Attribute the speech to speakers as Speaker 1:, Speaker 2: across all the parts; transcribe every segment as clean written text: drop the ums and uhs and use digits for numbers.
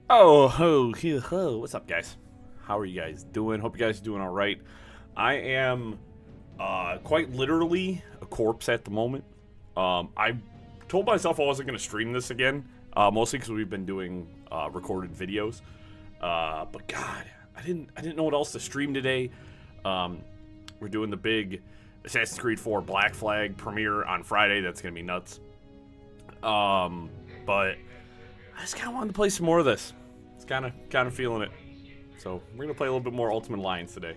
Speaker 1: Oh, ho, ho, ho. What's up, guys? How are you guys doing? Hope you guys are doing all right. I am quite literally a corpse at the moment. I told myself I wasn't going to stream this again, mostly because we've been doing recorded videos. But God, I didn't know what else to stream today. We're doing the big Assassin's Creed 4 Black Flag premiere on Friday. That's going to be nuts. But I just kind of wanted to play some more of this. It's kind of feeling it. So we're gonna play a little bit more Ultimate Alliance today.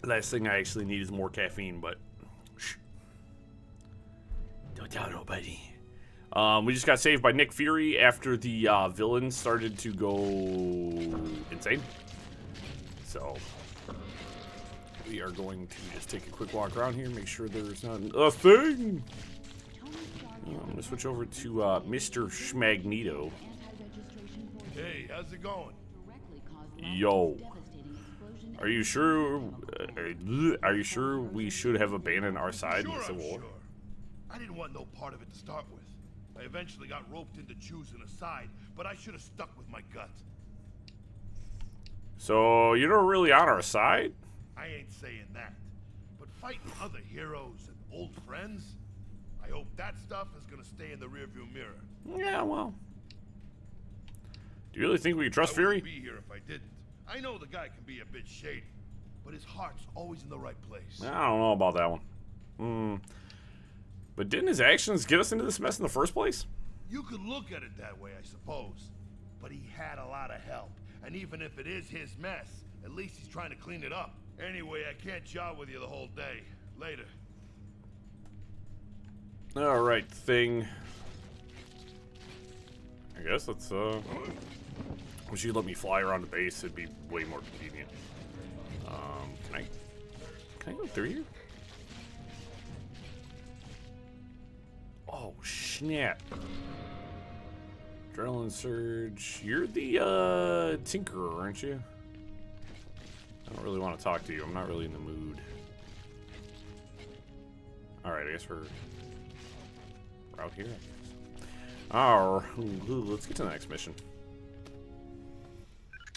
Speaker 1: Last thing I actually need is more caffeine, but shh. Don't tell nobody. We just got saved by Nick Fury after the villains started to go insane. So we are going to just take a quick walk around here, make sure there's not a thing. I'm gonna switch over to Mr. Schmagneto.
Speaker 2: Hey, how's it going?
Speaker 1: Yo, are you sure? Are you sure we should have abandoned our side in the Civil War?
Speaker 2: Sure. I didn't want no part of it to start with. I eventually got roped into choosing a side, but I should have stuck with my gut.
Speaker 1: So you're not really on our side?
Speaker 2: I ain't saying that, but fighting other heroes and old friends, I hope that stuff is gonna stay in the rearview mirror.
Speaker 1: Yeah, well. Do you really think we can trust
Speaker 2: I
Speaker 1: Fury?
Speaker 2: wouldn't be here if I didn't. I know the guy can be a bit shady, but his heart's always in the right place.
Speaker 1: I don't know about that one. But didn't his actions get us into this mess in the first place?
Speaker 2: You could look at it that way, I suppose. But he had a lot of help, and even if it is his mess, at least he's trying to clean it up. Anyway, I can't chat with you the whole day. Later.
Speaker 1: Alright, thing. I guess let's, wish you'd let me fly around the base, it'd be way more convenient. Can I go through here? Oh, snap. Adrenaline surge. You're the, tinkerer, aren't you? I don't really want to talk to you. I'm not really in the mood. Alright, I guess we're out here, I guess. Let's get to the next mission.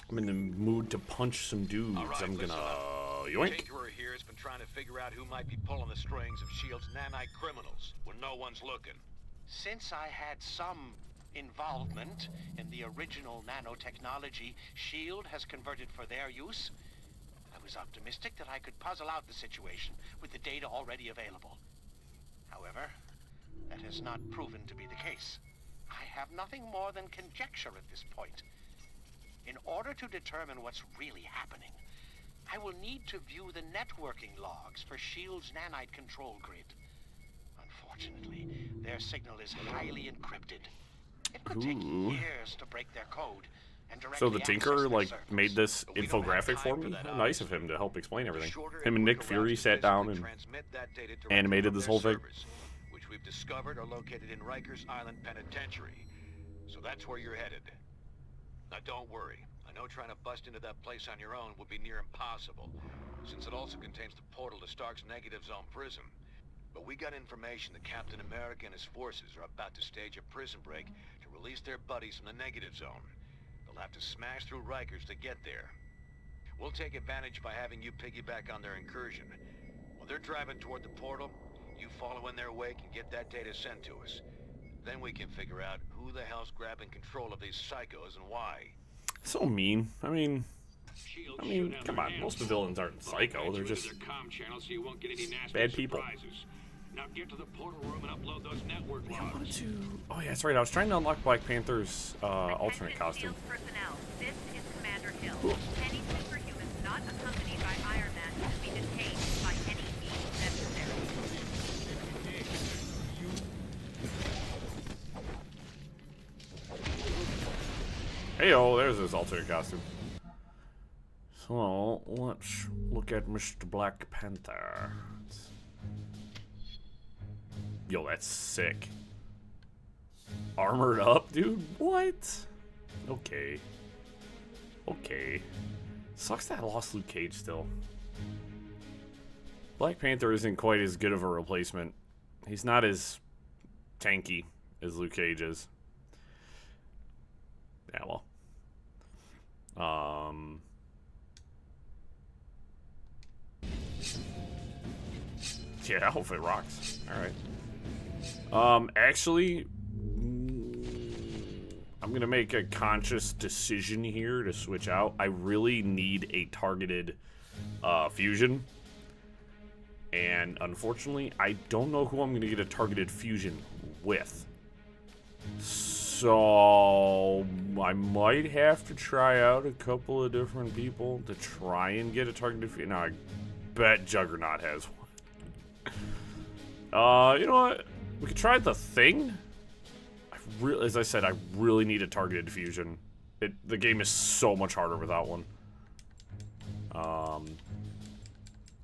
Speaker 1: I'm in the mood to punch some dudes.
Speaker 3: Right,
Speaker 1: I'm gonna
Speaker 3: yoink.
Speaker 1: yoink.
Speaker 3: Tinkerer here has been trying to figure out who might be pulling the strings of S.H.I.E.L.D.'s nanite criminals when no one's looking.
Speaker 4: Since I had some involvement in the original nanotechnology S.H.I.E.L.D. has converted for their use, I was optimistic that I could puzzle out the situation with the data already available. However, that has not proven to be the case. I have nothing more than conjecture at this point. In order to determine what's really happening, I will need to view the networking logs for S.H.I.E.L.D.'s nanite control grid. Unfortunately, their signal is highly encrypted. It could take years to break their code and directly
Speaker 1: So the Tinker,
Speaker 4: access their
Speaker 1: like,
Speaker 4: servers.
Speaker 1: made this
Speaker 3: But we don't have
Speaker 1: infographic for
Speaker 3: time
Speaker 1: me?
Speaker 3: that,
Speaker 1: How nice of him to help explain
Speaker 3: The
Speaker 1: everything.
Speaker 3: shorter
Speaker 1: Him and Nick
Speaker 3: quicker
Speaker 1: Fury
Speaker 3: routes to
Speaker 1: sat down
Speaker 3: physically
Speaker 1: and
Speaker 3: transmit that data directly
Speaker 1: animated
Speaker 3: from
Speaker 1: this
Speaker 3: their
Speaker 1: whole thing.
Speaker 3: servers, which we've discovered are located in Rikers Island Penitentiary. So that's where you're headed. Now don't worry. I know trying to bust into that place on your own would be near impossible, since it also contains the portal to Stark's Negative Zone prison. But we got information that Captain America and his forces are about to stage a prison break to release their buddies from the Negative Zone. They'll have to smash through Rikers to get there. We'll take advantage by having you piggyback on their incursion. While they're driving toward the portal, you follow in their wake and get that data sent to us. Then we can figure out who the hell's grabbing control of these psychos and why.
Speaker 1: So mean. I mean, come on. Most of the villains aren't psycho. They're just bad people.
Speaker 5: Now get to the portal room and upload those network logs.
Speaker 1: Oh yeah, that's right. I was trying to unlock Black Panther's alternate costume.
Speaker 6: Personnel, this is Commander Hill. Any superhumans not accompanied by Iron Man will be detained by any means necessary.
Speaker 1: Hey-oh, there's his alternate costume. So, let's look at Mr. Black Panther. Yo, that's sick. Armored up, dude? What? Okay. Okay. Sucks that I lost Luke Cage still. Black Panther isn't quite as good of a replacement. He's not as tanky as Luke Cage is. Yeah, well. Yeah, outfit rocks. Alright. Actually, I'm gonna make a conscious decision here to switch out. I really need a targeted fusion. And unfortunately, I don't know who I'm gonna get a targeted fusion with. So I might have to try out a couple of different people to try and get a targeted fusion. Now, I bet Juggernaut has one. You know what? We could try the Thing. As I said, I really need a targeted fusion. The game is so much harder without one.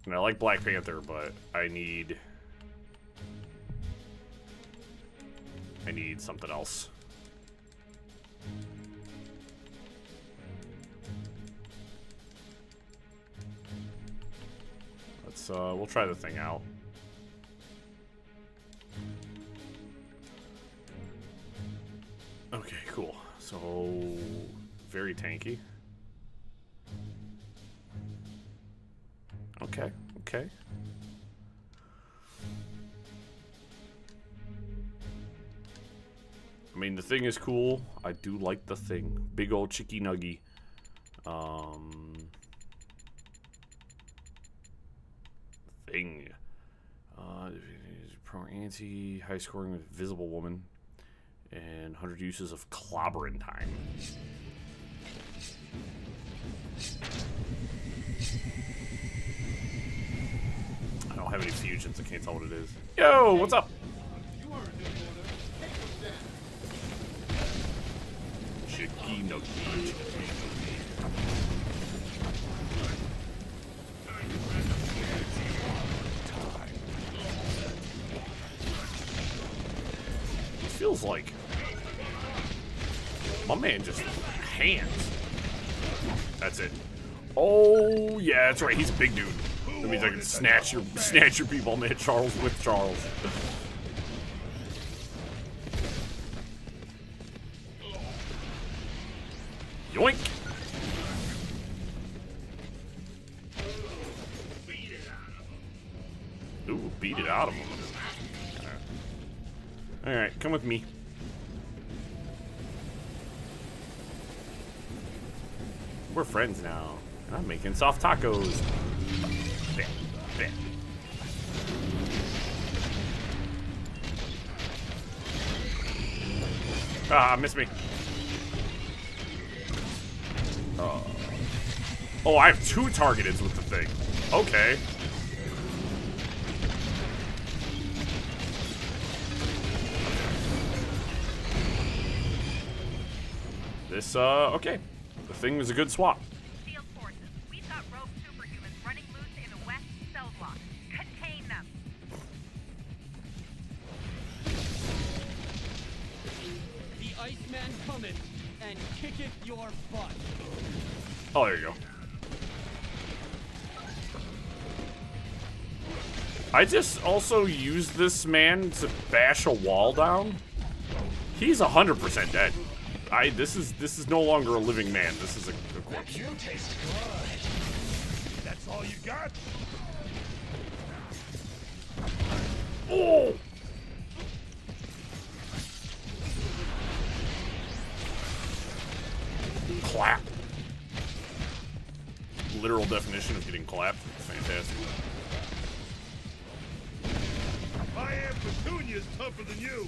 Speaker 1: And I like Black Panther, but I need something else. We'll try the Thing out. Okay, cool. So, very tanky. Okay, okay. I mean, the Thing is cool. I do like the Thing. Big old chicky nuggy. Thing. Pro anti, high scoring with Visible Woman. And 100 uses of clobbering time. I don't have any fusions. I can't tell what it is. Yo, what's up? Chicky nuggy. It feels like my man just hands. That's it. Oh yeah, that's right. He's a big dude. That means I can snatch your people. I'm gonna hit Charles with Charles. Yoink! Ooh, beat it out of him. Alright, come with me. We're friends now. And I'm making soft tacos. Bet, bet. Ah, missed me. Oh, I have 2 targeteds with the Thing. Okay. This, okay. The Thing was a good swap.
Speaker 6: Shield forces, we've got rogue superhumans running loose in the west cell block. Contain them.
Speaker 7: The Iceman cometh and kicketh your butt.
Speaker 1: Oh, there you go. I just also used this man to bash a wall down. He's 100% dead. This is no longer a living man. This is a corpse.
Speaker 2: You taste good. That's all you got?
Speaker 1: Oh! Clap. Literal definition of getting clapped. Fantastic.
Speaker 2: My Aunt Petunia's tougher than you.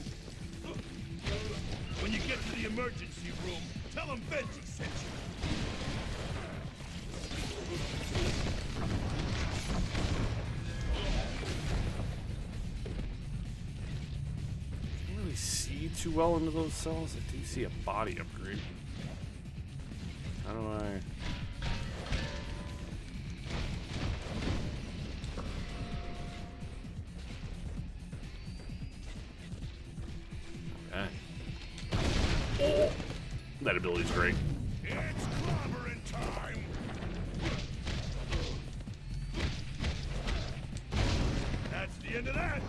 Speaker 2: When you get to the emergency room, tell him Benji sent you.
Speaker 1: Can't really see too well into those cells. I do see a body upgrade. How do I... That ability's great.
Speaker 2: It's clobbering time. That's the end of that.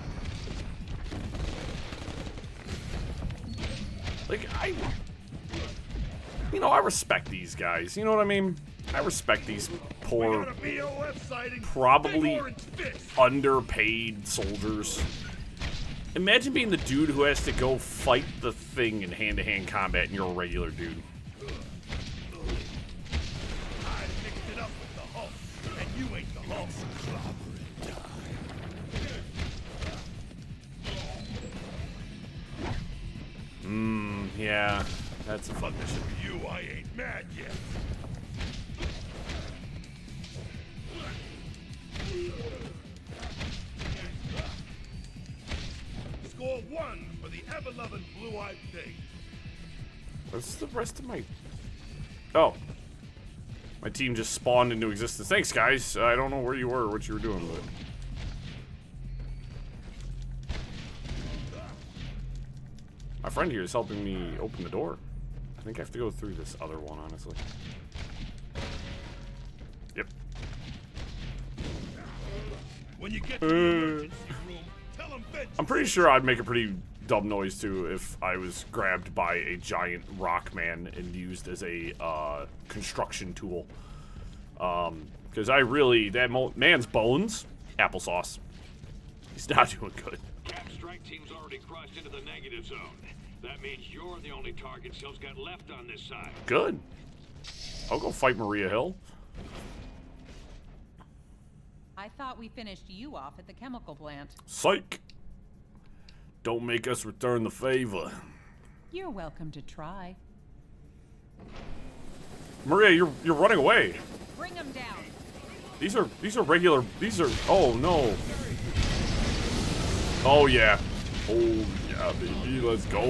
Speaker 1: Like, you know, I respect these guys. You know what I mean? I respect these poor, probably underpaid soldiers. Imagine being the dude who has to go fight the thing in hand-to-hand combat and you're a regular dude.
Speaker 2: I mixed it up with the Hulk, and you ain't the Hulk.
Speaker 1: Yeah, that's a fun mission.
Speaker 2: You, I ain't mad yet. Score 1 for the ever-loving blue-eyed pig.
Speaker 1: What's the rest of my... Oh. My team just spawned into existence. Thanks, guys. I don't know where you were or what you were doing, but... My friend here is helping me open the door. I think I have to go through this other one, honestly. Yep.
Speaker 2: When you get to the emergency room, tell them
Speaker 1: I'm pretty sure I'd make a pretty dumb noise, too, if I was grabbed by a giant rock man and used as a construction tool. Because I really... That man's bones, applesauce. He's not doing good.
Speaker 5: Cap strike team's already crossed into the negative zone. That means you're the only target Sil's got left on this side.
Speaker 1: Good. I'll go fight Maria Hill.
Speaker 8: I thought we finished you off at the chemical plant.
Speaker 1: Psych. Don't make us return the favor.
Speaker 8: You're welcome to try.
Speaker 1: Maria, you're running away.
Speaker 8: Bring them down.
Speaker 1: These are regular. These are. Oh no. Oh yeah. Oh yeah, baby. Let's go.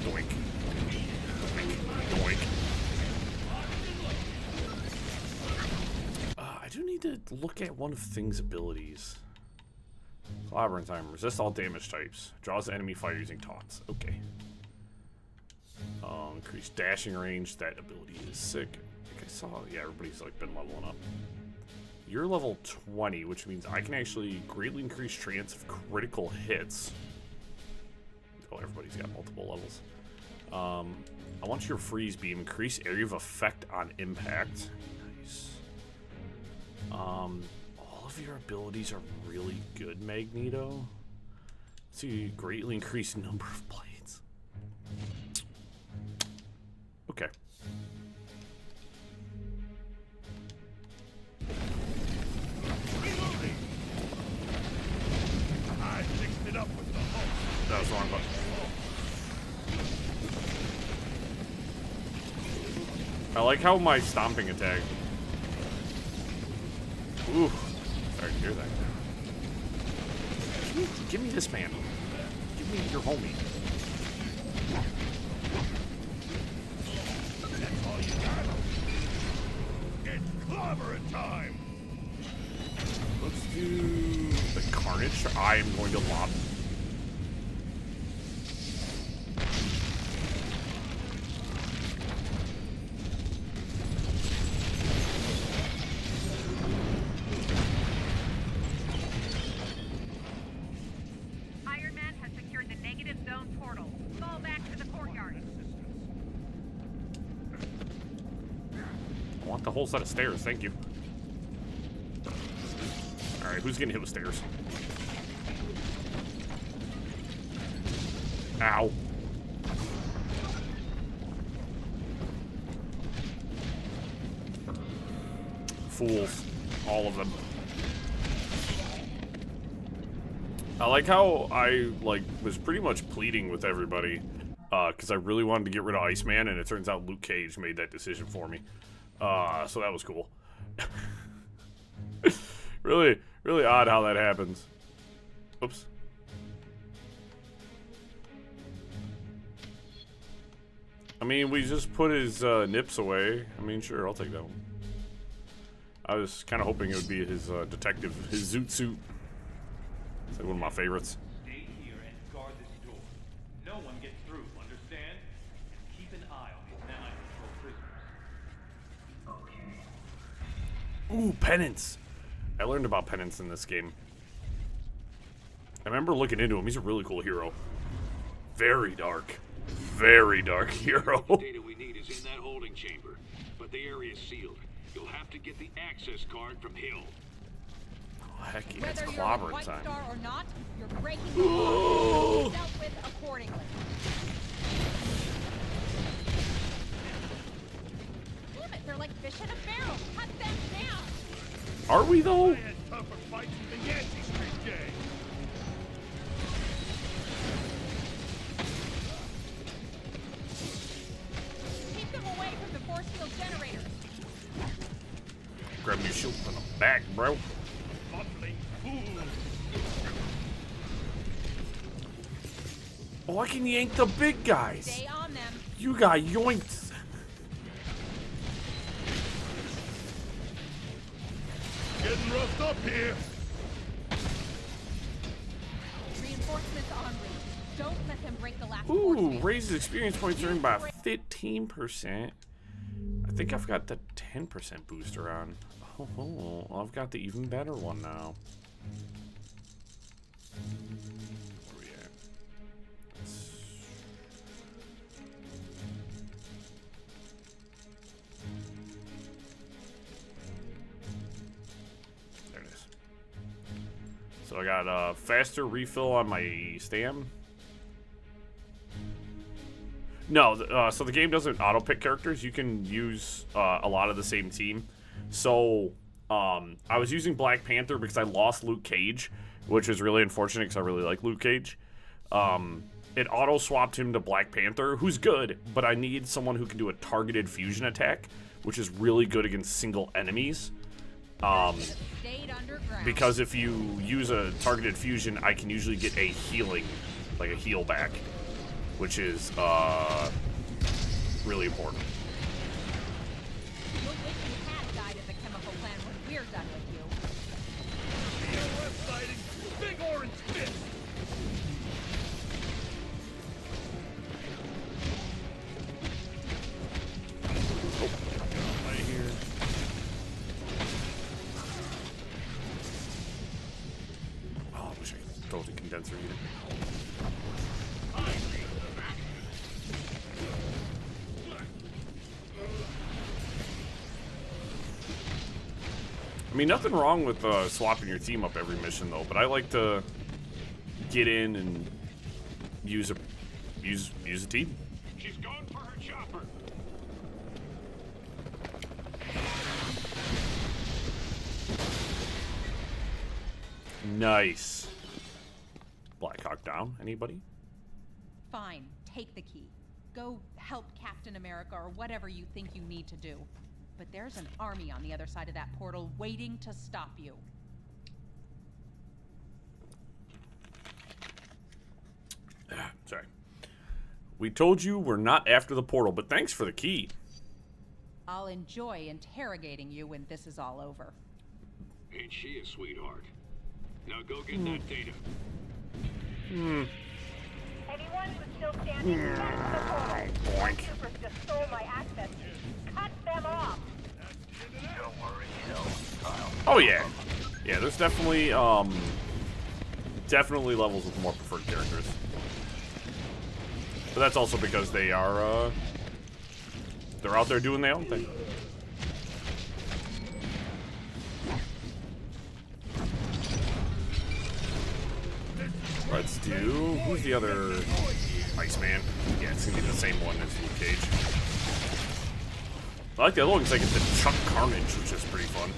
Speaker 1: Doink. Doink. I do need to look at one of Thing's abilities. Clobbering time. Resist all damage types. Draws the enemy fire using taunts. Okay. Increased dashing range. That ability is sick. I think I saw. Yeah, everybody's like been leveling up. You're level 20, which means I can actually greatly increase chance of critical hits. Oh, everybody's got multiple levels. I want your freeze beam. Increase area of effect on impact. Nice. All of your abilities are really good, Magneto. Let's see, greatly increase number of blades. Okay.
Speaker 2: I mixed it up with the Hulk.
Speaker 1: That was the wrong button. I like how my stomping attack. Ooh. Sorry to hear that. Give me this man. Give me your homie.
Speaker 2: That's all you got. It's clobbering time.
Speaker 1: Let's do the Carnage. I am going to lob.
Speaker 6: Iron Man has secured the negative zone portal. Fall back to the courtyard.
Speaker 1: I want the whole set of stairs, thank you. Alright, who's getting hit with stairs? Ow. Fools. All of them. I like how I, was pretty much pleading with everybody, because I really wanted to get rid of Iceman, and it turns out Luke Cage made that decision for me. So that was cool. Really, really odd how that happens. Oops. I mean, we just put his nips away. I mean, sure, I'll take that one. I was kind of hoping it would be his detective, his zoot suit. It's like one of my favorites.
Speaker 9: Stay here and guard this door. No one gets through, understand? And keep an eye on these non-control prisoners.
Speaker 10: Okay.
Speaker 1: Ooh, penance. I learned about penance in this game. I remember looking into him. He's a really cool hero. Very dark hero.
Speaker 5: The data we need is in that holding chamber, but the area is sealed. You'll have to get the access card from Hill.
Speaker 1: Oh, heck yeah, it's
Speaker 8: Whether you're in
Speaker 1: clobber
Speaker 8: White
Speaker 1: time.
Speaker 8: Star or not, you're breaking the law. Dealt with accordingly. Damn it, they're like fish in a barrel. Cut them down.
Speaker 1: Are we though?
Speaker 2: I had tougher fights with the Yancey Street gang.
Speaker 8: Keep them away from the force field generators.
Speaker 1: Grab your shield from the back, bro.
Speaker 2: Bumbling fool.
Speaker 1: Oh, I can yank the big guys.
Speaker 8: Stay on them.
Speaker 1: You got yoinked.
Speaker 2: Getting roughed up here.
Speaker 8: Reinforcements en route. Don't let them break the last
Speaker 1: Ooh,
Speaker 8: force field.
Speaker 1: raises experience points earned by 15%. I think I've got the 10% booster on. Oh, I've got the even better one now. Where we at? There it is. So I got a faster refill on my stam. No, so the game doesn't auto-pick characters. You can use a lot of the same team. So, I was using Black Panther because I lost Luke Cage, which was really unfortunate because I really like Luke Cage. It auto-swapped him to Black Panther, who's good, but I need someone who can do a targeted fusion attack, which is really good against single enemies. Because if you use a targeted fusion, I can usually get a healing, like a heal back, which is really important.
Speaker 8: You'll wish you had died at the chemical plant when we're done with you.
Speaker 2: BOS sighting. Big orange fist.
Speaker 1: Right here. Oh, I wish I could throw the condenser unit. I mean, nothing wrong with swapping your team up every mission, though. But I like to get in and use a team.
Speaker 5: She's going for her chopper.
Speaker 1: Nice. Blackhawk down. Anybody?
Speaker 8: Fine, take the key. Go help Captain America or whatever you think you need to do. But there's an army on the other side of that portal waiting to stop you.
Speaker 1: Sorry. We told you we're not after the portal, but thanks for the key.
Speaker 8: I'll enjoy interrogating you when this is all over.
Speaker 5: Ain't she a sweetheart? Now go get that data.
Speaker 6: Anyone who's still standing, get to the portal.
Speaker 1: Boink.
Speaker 6: Troopers just stole my access key. Cut them off.
Speaker 3: Don't worry, Hill.
Speaker 1: Oh yeah. Yeah, there's definitely definitely levels with more preferred characters. But that's also because they are they're out there doing their own thing. Let's do, who's the other Iceman? Yeah, it's gonna be the same one as Luke Cage. I like the other one because I get the Chuck Carnage, which is pretty fun.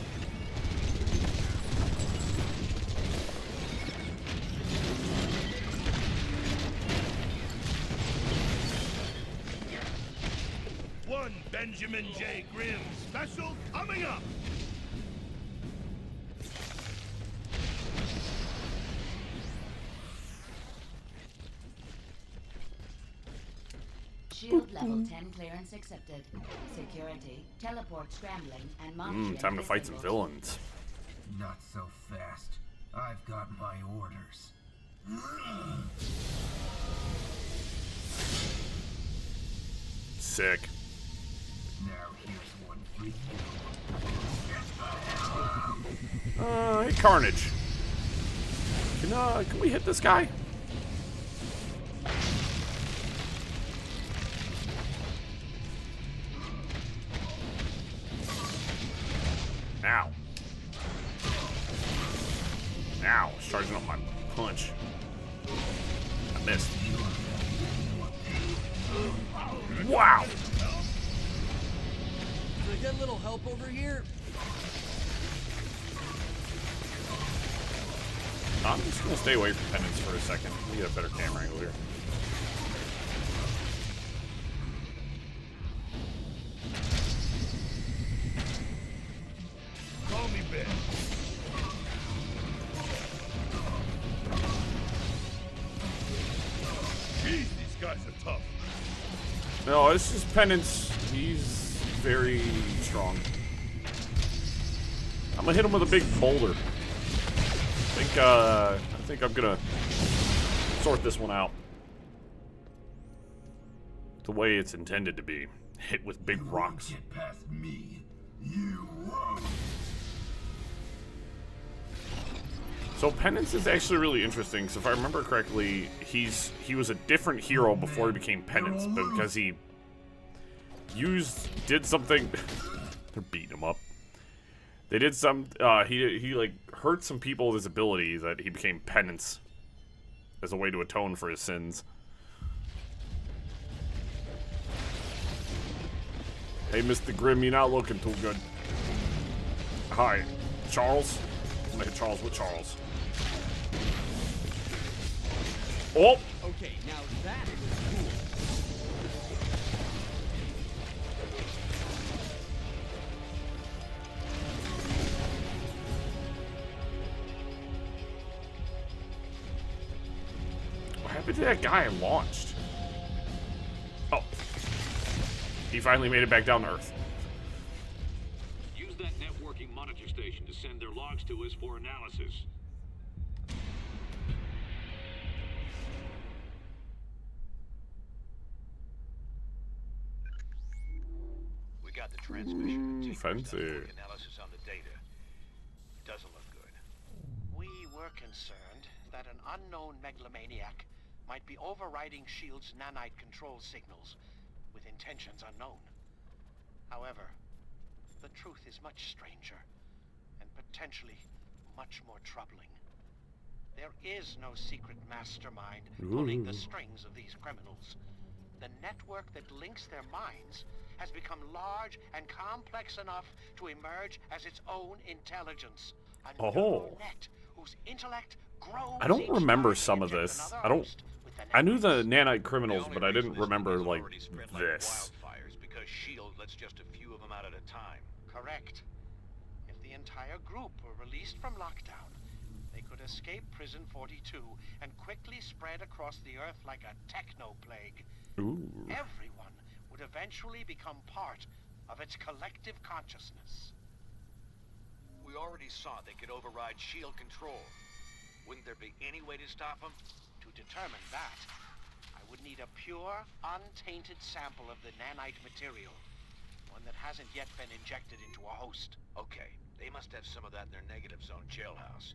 Speaker 2: One Benjamin J. Grimm special coming up.
Speaker 10: Shield level 10 clearance accepted. Security, teleport scrambling, and monitoring.
Speaker 1: Time to fight some
Speaker 10: disabled.
Speaker 1: villains.
Speaker 11: Not so fast. I've got my orders.
Speaker 1: Sick.
Speaker 11: Now here's one for you. Get the hell
Speaker 1: Hey, Carnage. Can we hit this guy? Ow. Ow. Charging up my punch. I missed. Wow.
Speaker 7: Can I get a little help over here?
Speaker 1: I'm just gonna stay away from Penance for a second. Let me get a better camera angle here.
Speaker 2: Call me Ben. Jeez, these guys are tough.
Speaker 1: No, it's just Penance. He's very strong. I'm gonna hit him with a big boulder. I think I'm gonna sort this one out the way it's intended to be. Hit with big rocks.
Speaker 11: Get past me. You won't.
Speaker 1: So Penance is actually really interesting. So if I remember correctly, he was a different hero before he became Penance, but because he did something. They're beating him up. They did some. He like hurt some people with his ability that he became Penance as a way to atone for his sins. Hey, Mr. Grimm, you're not looking too good. Hi, Charles. I'm gonna hit Charles with Charles. Oh!
Speaker 7: Okay, now that was cool.
Speaker 1: What happened to that guy I launched? Oh. He finally made it back down to Earth.
Speaker 5: Use that networking monitor station to send their logs to us for analysis.
Speaker 3: We got the transmission.
Speaker 1: Fancy.
Speaker 3: Analysis on the data. Doesn't look good.
Speaker 4: We were concerned that an unknown megalomaniac might be overriding S.H.I.E.L.D.'s nanite control signals with intentions unknown. However, the truth is much stranger and potentially much more troubling. There is no secret mastermind pulling the strings of these criminals. The network that links their minds has become large and complex enough to emerge as its own intelligence. A neural net whose intellect grows.
Speaker 1: I don't remember some of this. I knew the nanite criminals, but I didn't remember like this.
Speaker 3: Wildfires because S.H.I.E.L.D. lets just a few of them out at a time.
Speaker 4: Correct. If the entire group were released from lockdown, they could escape Prison 42 and quickly spread across the Earth like a techno-plague.
Speaker 1: Ooh.
Speaker 4: Everyone would eventually become part of its collective consciousness.
Speaker 3: We already saw they could override S.H.I.E.L.D. control. Wouldn't there be any way to stop them?
Speaker 4: To determine that, I would need a pure, untainted sample of the nanite material. One that hasn't yet been injected into a host.
Speaker 3: Okay, they must have some of that in their negative zone jailhouse.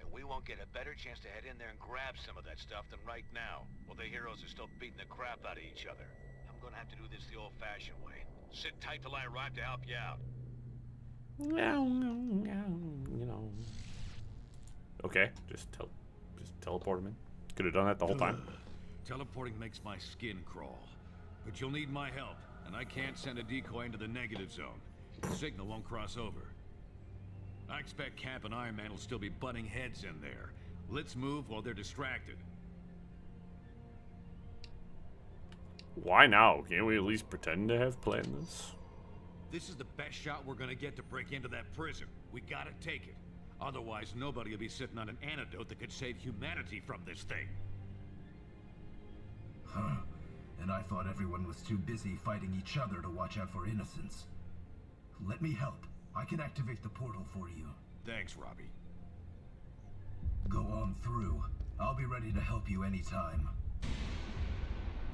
Speaker 3: And we won't get a better chance to head in there and grab some of that stuff than right now, while the heroes are still beating the crap out of each other. I'm gonna have to do this the old-fashioned way. Sit tight till I arrive to help you out.
Speaker 1: You know. Okay, just teleport him in. Could have done that the whole time.
Speaker 9: Teleporting makes my skin crawl. But you'll need my help, and I can't send a decoy into the negative zone. The signal won't cross over. I expect Cap and Iron Man will still be butting heads in there. Let's move while they're distracted.
Speaker 1: Why now? Can't we at least pretend to have planned this?
Speaker 9: This is the best shot we're gonna get to break into that prison. We gotta take it. Otherwise, nobody will be sitting on an antidote that could save humanity from this thing.
Speaker 11: Huh. And I thought everyone was too busy fighting each other to watch out for innocents. Let me help. I can activate the portal for you.
Speaker 9: Thanks, Robbie.
Speaker 11: Go on through. I'll be ready to help you anytime.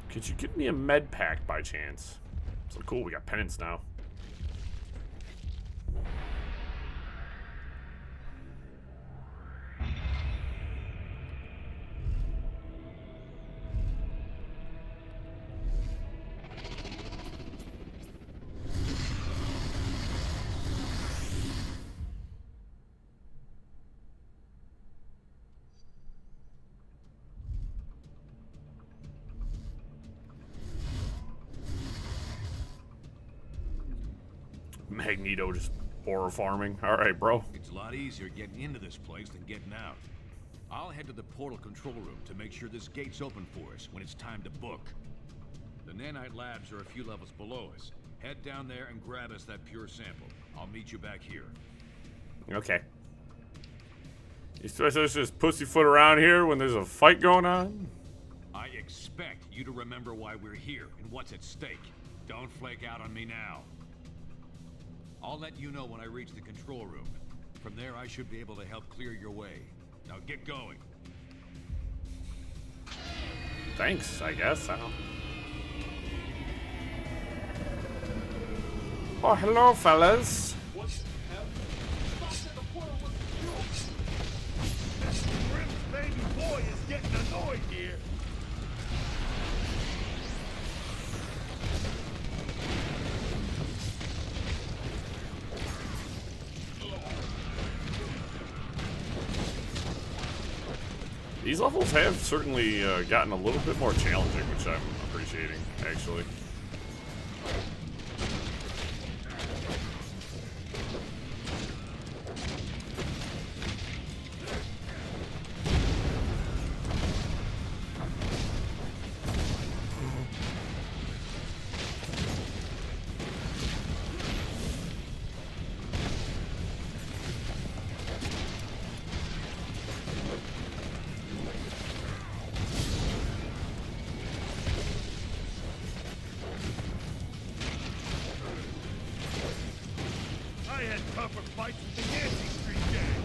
Speaker 1: Could you give me a med pack by chance? So cool, we got penance now. Magneto just horror farming. All right, bro.
Speaker 9: It's a lot easier getting into this place than getting out. I'll head to the portal control room to make sure this gate's open for us when it's time to book. The nanite labs are a few levels below us. Head down there and grab us that pure sample. I'll meet you back here.
Speaker 1: Okay. You supposed to just pussyfoot around here when there's a fight going on?
Speaker 9: I expect you to remember why we're here and what's at stake. Don't flake out on me now. I'll let you know when I reach the control room. From there, I should be able to help clear your way. Now get going.
Speaker 1: Thanks, I guess. I don't... Oh, hello, fellas.
Speaker 2: Grim's baby boy is getting annoyed here.
Speaker 1: These levels have certainly gotten a little bit more challenging, which I'm appreciating, actually.
Speaker 2: Tougher fights with the Yancey Street gang.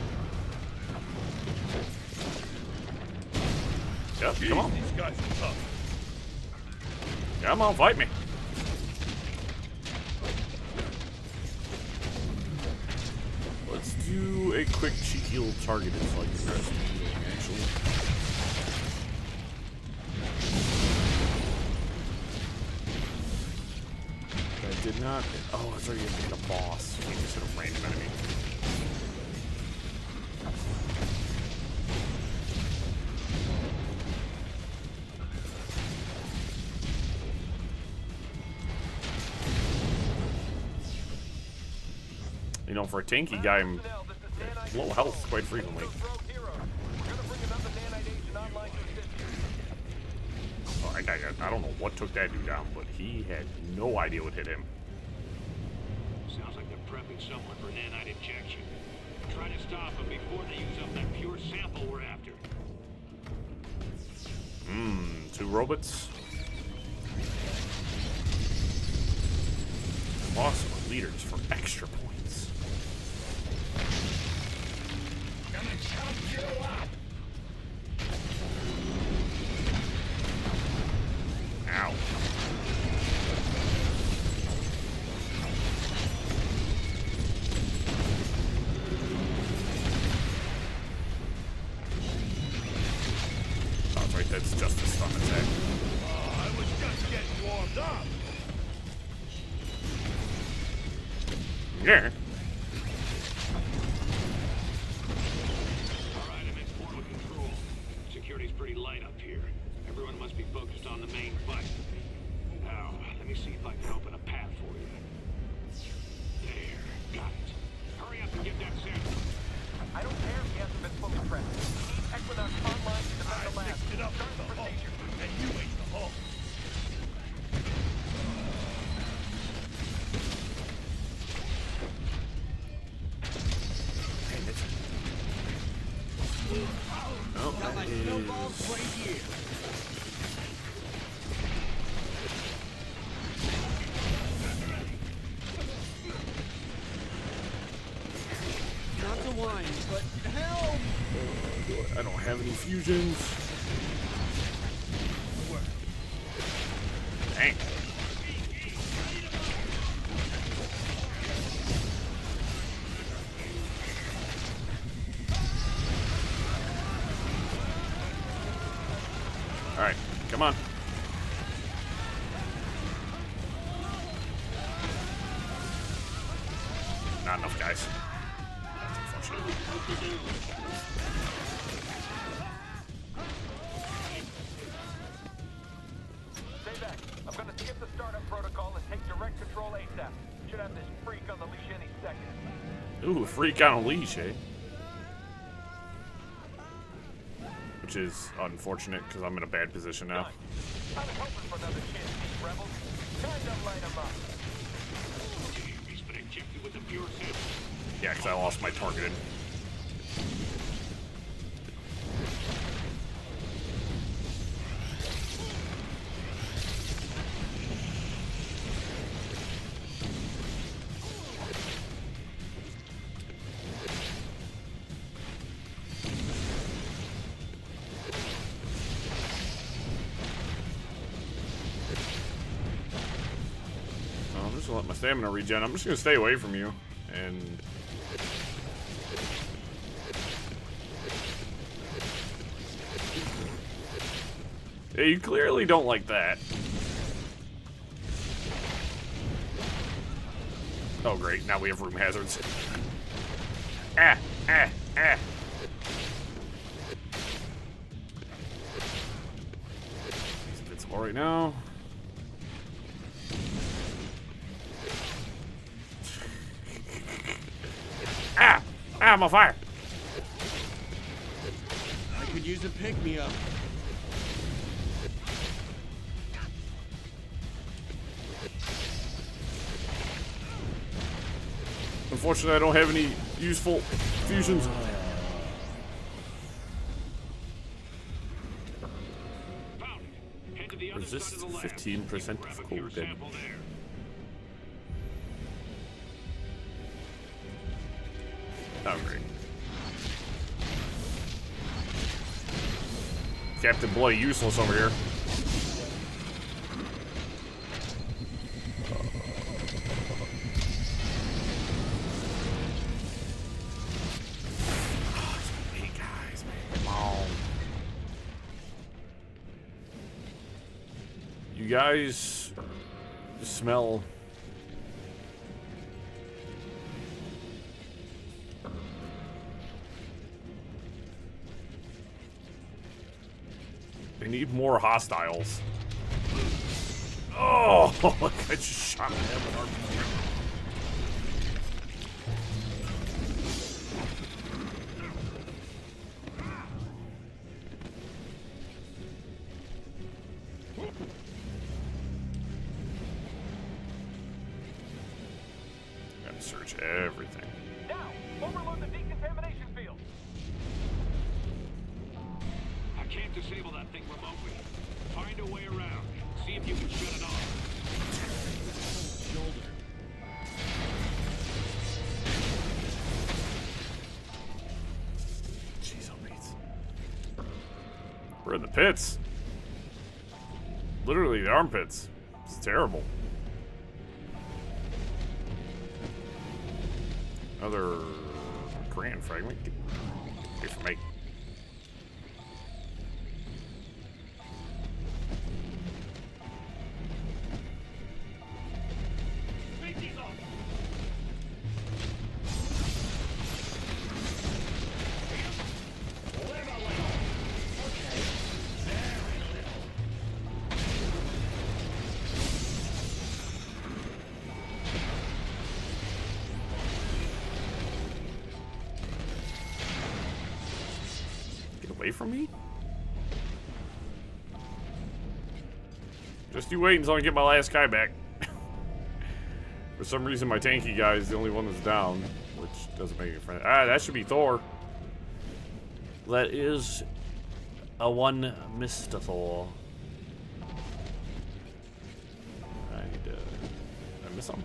Speaker 1: Yep,
Speaker 2: Jeez,
Speaker 1: come on.
Speaker 2: These guys are tough.
Speaker 1: Come on, fight me. Let's do a quick cheeky little targeted fight the rest of the healing, actually. I did not... Oh, I was already hitting a boss. We just hit a random enemy. You know, for a tanky guy, I'm low health quite frequently. Oh, I don't know what took that dude down, but he had no idea what hit him.
Speaker 5: Sounds like they're prepping someone for nanite injection. Try to stop them before they use up that pure sample we're after.
Speaker 1: Two robots. Awesome leaders for extra points.
Speaker 2: Gonna chop you up.
Speaker 1: Ow. Oh, that's right, that's just a stun attack.
Speaker 2: I was just getting warmed up.
Speaker 1: Yeah.
Speaker 5: Alright, I'm in portal control. Security's pretty light up here. Everyone must be focused on the main fight. Now, let me see if I can open a path for you. There, got it. Hurry up and get that sample.
Speaker 4: I don't care if he hasn't been fully prepped. Equinox online to defend the lab.
Speaker 2: Mixed it up with the Hulk, and you ate the Hulk.
Speaker 1: Oh,
Speaker 7: Got my snowballs right here. Not to whine, but help!
Speaker 1: I don't have any fusions. Dang. All right, come on. Not enough, guys. That's unfortunate.
Speaker 4: Stay back. I'm gonna skip the startup protocol and take direct control ASAP. Should have this freak on the leash
Speaker 1: freak on a leash, eh? Which is unfortunate because I'm in a bad position now.
Speaker 5: I was hoping for another chance to these rebels. Time to light them up. He's been injected with the pure sample.
Speaker 1: Yeah, because I lost my targeting. I'm just gonna let my stamina regen. I'm just gonna stay away from you. And yeah, you clearly don't like that. Oh great, now we have room hazards. Ah, ah, ah. He's invincible right now. Ah! Ah, I'm on fire!
Speaker 7: I could use a pick-me-up.
Speaker 1: Unfortunately, I don't have any useful fusions. Resist 15% of cold damage. Oh, great. Captain Bloody useless over here. Hey guys, man, come on. You guys smell. They need more hostiles. Oh, I just shot him with RPG. Gotta search everything.
Speaker 5: Now, overload the decontamination field. I can't disable that thing remotely. Find a way around. See if you can shut it off.
Speaker 7: Shoulder.
Speaker 1: Jeez, oh, Pete. We're in the pits. Literally the armpits. It's terrible. Another Korean fragment. Wait for me. Away from me? Just you wait until I get my last guy back. For some reason my tanky guy is the only one that's down, which doesn't make it friend. Ah, that should be Thor. That is a one Mr. Thor. I need to... Did I miss him?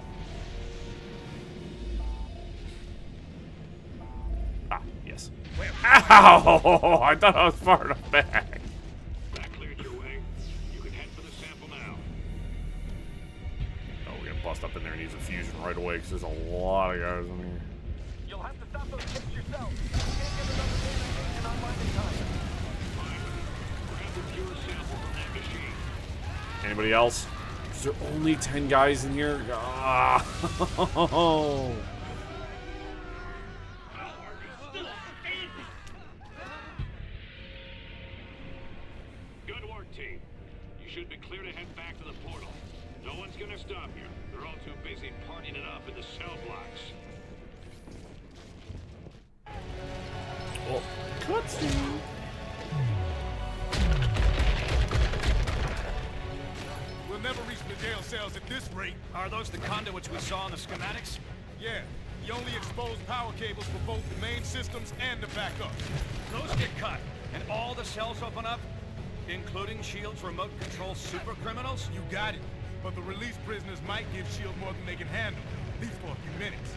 Speaker 1: Ah, yes. Ow! I thought I was far enough back.
Speaker 5: That cleared your way. You can head for the sample now.
Speaker 1: Oh, we're gonna bust up in there and use a fusion right away because there's a lot of guys in here.
Speaker 5: You'll have to stop those ships yourself. You can't get another detonation online in time. Grab the pure sample from that machine.
Speaker 1: Anybody else? Is there only 10 guys in here? Ah.
Speaker 5: Good work, team. You should be clear to head back to the portal. No one's gonna stop you. They're all too busy partying it up in the cell blocks.
Speaker 1: Cutscene.
Speaker 12: We'll never reach the jail cells at this rate.
Speaker 5: Are those the conduits we saw in the schematics?
Speaker 12: Yeah, the only exposed power cables for both the main systems and the backup.
Speaker 5: Those get cut, and all the cells open up, including S.H.I.E.L.D.'s remote control super criminals?
Speaker 12: You got it. But the released prisoners might give S.H.I.E.L.D. more than they can handle, at least for a few minutes.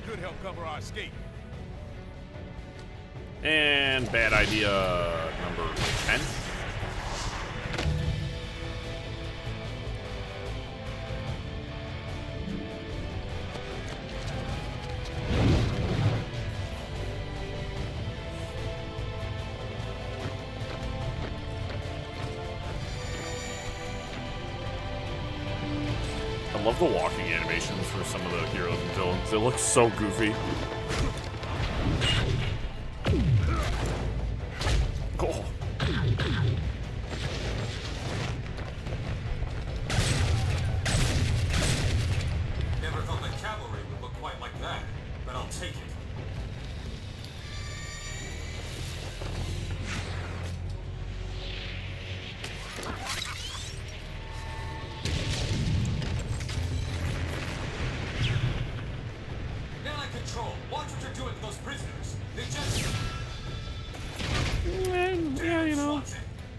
Speaker 12: Could help cover our escape.
Speaker 1: And bad idea number 10. I love the walking animations for some of the heroes and villains. They look so goofy. Oh.
Speaker 13: Never thought the cavalry would look quite like that, but I'll take it. Control. Watch what you're doing to those prisoners. They just...
Speaker 1: Yeah, you know.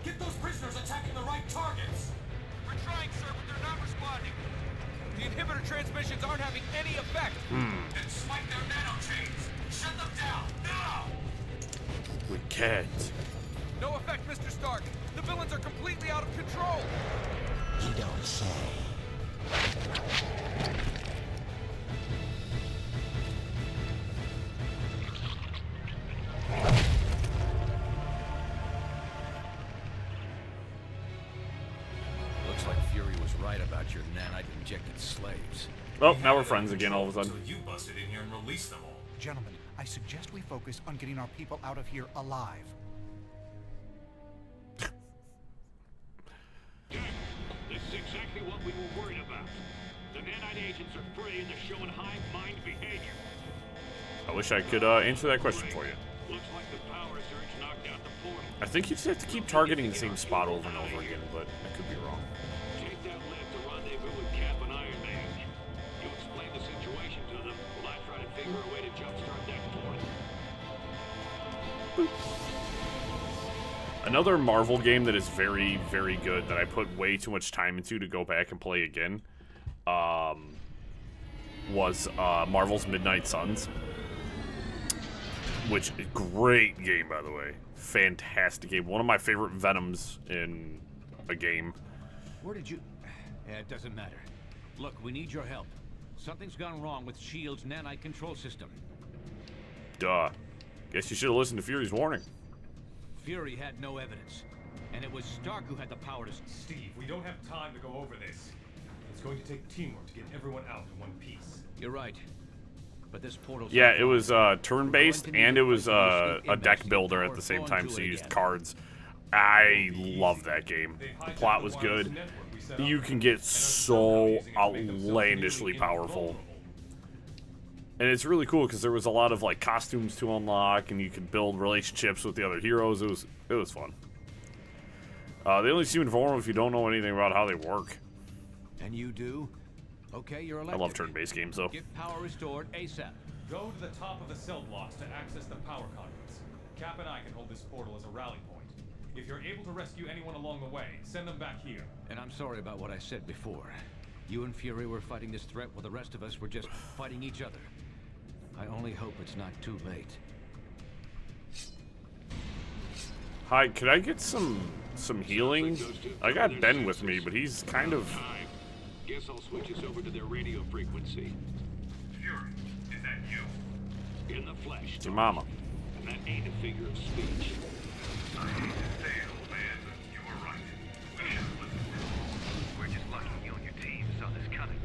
Speaker 13: Get those prisoners attacking the right targets.
Speaker 12: We're trying, sir, but they're not responding. The inhibitor transmissions aren't having any effect.
Speaker 13: Then swipe their nanochains. Shut them down, now!
Speaker 1: We can't.
Speaker 12: No effect, Mr. Stark. The villains are completely out of control.
Speaker 4: You don't say.
Speaker 9: Looks like Fury was right about your nanite-injected slaves.
Speaker 1: Oh, now we're friends again all of a
Speaker 13: So
Speaker 1: sudden.
Speaker 13: you busted in here and released them all.
Speaker 14: Gentlemen, I suggest we focus on getting our people out of here alive.
Speaker 5: This is exactly what we were worried about. The nanite agents are free and they're showing hive mind behavior.
Speaker 1: I wish I could answer that question for you.
Speaker 5: Looks like the power surge knocked out the portal.
Speaker 1: I think you just have to keep targeting the same spot over and over again, but I could be wrong.
Speaker 5: Take that left to rendezvous with Cap and Iron Man. You explain the situation to them while I try to figure a way to jumpstart that portal.
Speaker 1: Another Marvel game that is very, very good that I put way too much time into to go back and play again was Marvel's Midnight Suns. Which, great game, by the way. Fantastic game. One of my favorite Venoms in a game.
Speaker 9: Where did you... it doesn't matter. Look, we need your help. Something's gone wrong with S.H.I.E.L.D.'s nanite control system.
Speaker 1: Duh. Guess you should have listened to Fury's warning.
Speaker 9: Fury had no evidence. And it was Stark who had the power to...
Speaker 15: Steve, we don't have time to go over this. It's going to take teamwork to get everyone out in one piece.
Speaker 9: You're right. But this portal's...
Speaker 1: Yeah, it was turn-based, and it was a deck builder at the same time, so you used cards. I love that game. The plot was good. You can get so outlandishly powerful. And it's really cool because there was a lot of like costumes to unlock, and you could build relationships with the other heroes. It was fun. They only seem informal if you don't know anything about how they work.
Speaker 9: And you do? Okay, you're elected.
Speaker 1: I love turn-based games, though.
Speaker 9: Get power restored ASAP.
Speaker 15: Go to the top of the cell blocks to access the power conduits. Cap and I can hold this portal as a rally point. If you're able to rescue anyone along the way, send them back here.
Speaker 9: And I'm sorry about what I said before. You and Fury were fighting this threat while the rest of us were just fighting each other. I only hope it's not too late.
Speaker 1: Hi, could I get some healing? I got Ben with me, but he's kind of...
Speaker 5: Guess I'll switch us over to their radio frequency.
Speaker 13: Fury, is that you?
Speaker 5: In the flesh.
Speaker 1: It's your mama.
Speaker 5: And that ain't a figure of speech.
Speaker 13: I hate to say it, old man, but you were right. We should have listened.
Speaker 3: We're just lucky you and your team saw this coming.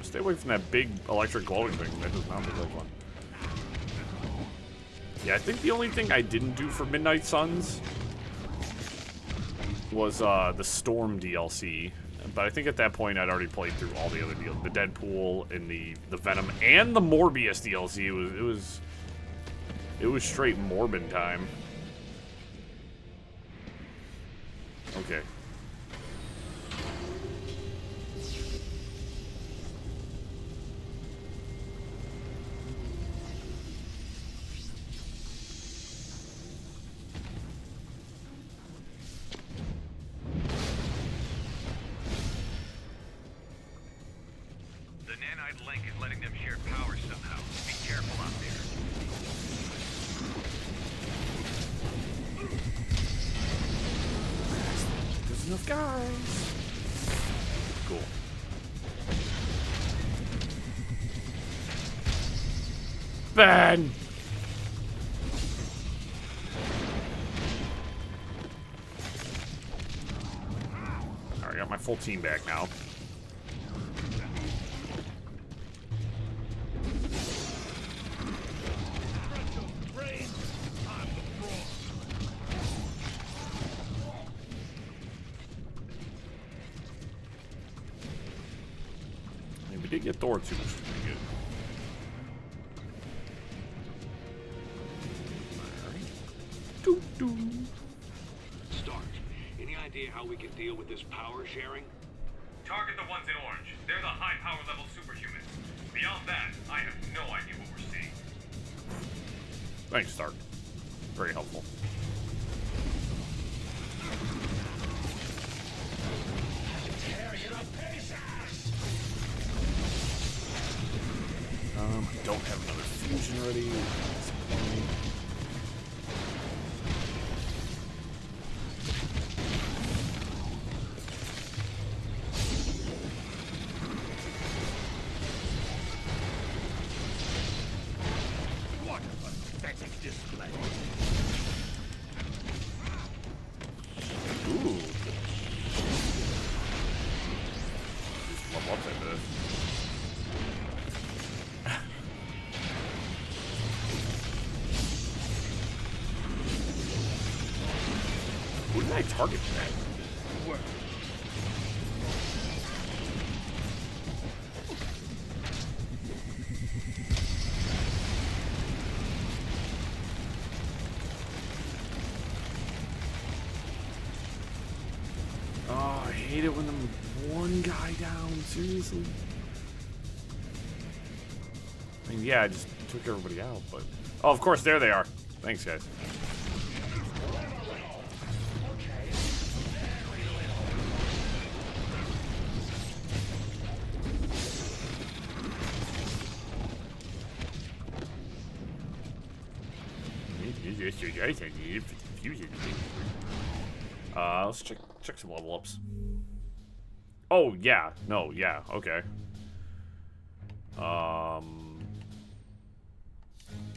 Speaker 1: Stay away from that big electric glowing thing. That does not look like fun. Yeah, I think the only thing I didn't do for Midnight Suns was the Storm DLC. but I think at that point I'd already played through all the other deals, the Deadpool and the Venom and the Morbius DLC. It was straight Morbin time. Okay.
Speaker 3: The nanite link is letting them share power somehow. Be careful out there.
Speaker 1: There's enough guys. Cool. Ben! Alright, I got my full team back now. We did get Thor too, which is pretty good.
Speaker 5: Start. Any idea how we can deal with this power sharing?
Speaker 13: Target the ones in orange. They're the high power level superhumans. Beyond that, I have no idea what we're seeing.
Speaker 1: Thanks, Stark. Very helpful. I don't have another fusion ready.
Speaker 2: What a pathetic display.
Speaker 1: Ooh. Just level up like this. Who did I target that? Oh, I hate it when I'm one guy down. Seriously. I mean, yeah, I just took everybody out, but... Oh, of course, there they are. Thanks, guys. Let's check some level ups. Oh yeah, no, yeah, okay.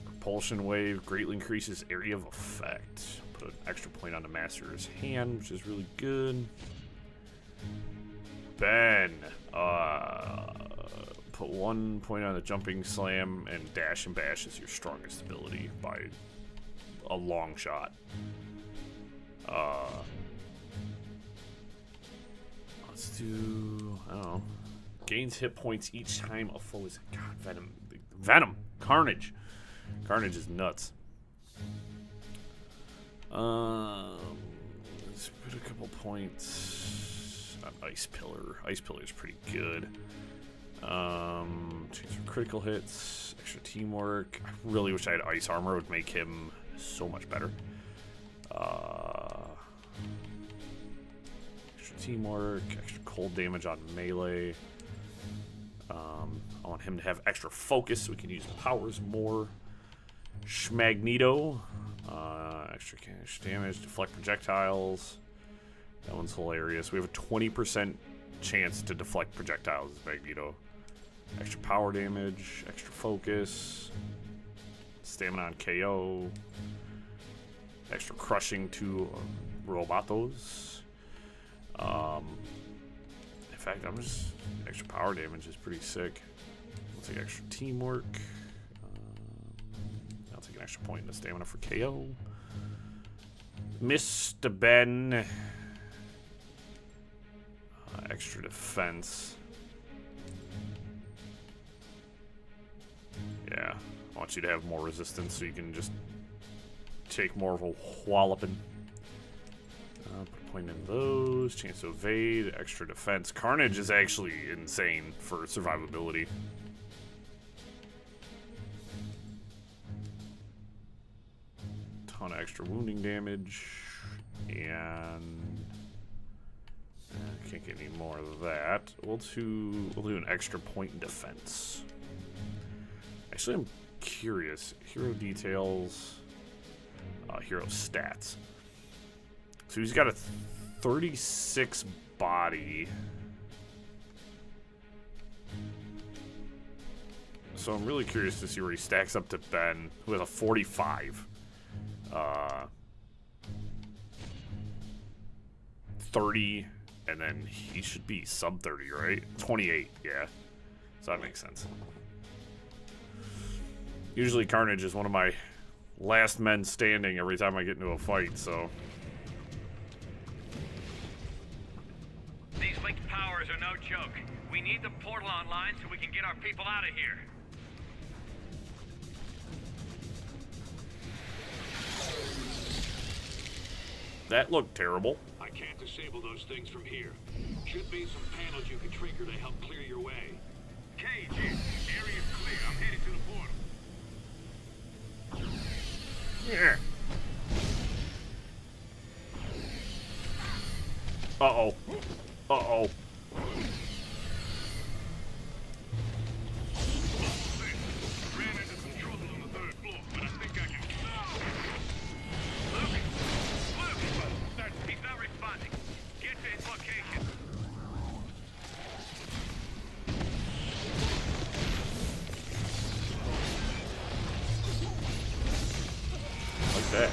Speaker 1: Propulsion wave greatly increases area of effect. Put an extra point on the master's hand, which is really good. Ben, put 1 point on the jumping slam, and dash and bash is your strongest ability by a long shot. Let's do, I don't know. Gains hit points each time a foe is, God, Venom, Carnage. Carnage is nuts. Let's put a couple points on Ice Pillar. Ice Pillar is pretty good. Change for critical hits, extra teamwork. I really wish I had Ice Armor. It would make him so much better. Extra teamwork, extra cold damage on melee. I want him to have extra focus so we can use powers more. Schmagnito, extra cash damage, deflect projectiles. That one's hilarious. We have a 20% chance to deflect projectiles as Magneto. Extra power damage, extra focus, stamina on KO, extra crushing to Robotos. In fact, I'm just extra power damage is pretty sick. We'll take extra teamwork. I'll take an extra point in the stamina for KO. Mr. Ben. Extra defense. Yeah, I want you to have more resistance so you can just take more of a walloping. Put a point in those. Chance to evade. Extra defense. Carnage is actually insane for survivability. Ton of extra wounding damage. And can't get any more of that. We'll do an extra point in defense. Actually, I'm curious. Hero details. Hero stats. So he's got a 36 body. So I'm really curious to see where he stacks up to Ben, who has a 45. 30, and then he should be sub 30, right? 28, yeah. So that makes sense. Usually Carnage is one of my last men standing every time I get into a fight, so.
Speaker 13: These linked powers are no joke. We need the portal online so we can get our people out of here.
Speaker 1: That looked terrible.
Speaker 5: I can't disable those things from here. Should be some panels you can trigger to help clear your way.
Speaker 12: Cage in. Area's clear. I'm headed to the portal.
Speaker 1: Yeah. Uh-oh. Uh-oh.
Speaker 12: Ran into some trouble on the 3rd floor, but I think I can...
Speaker 13: He's not responding. Get to his location.
Speaker 1: Like that.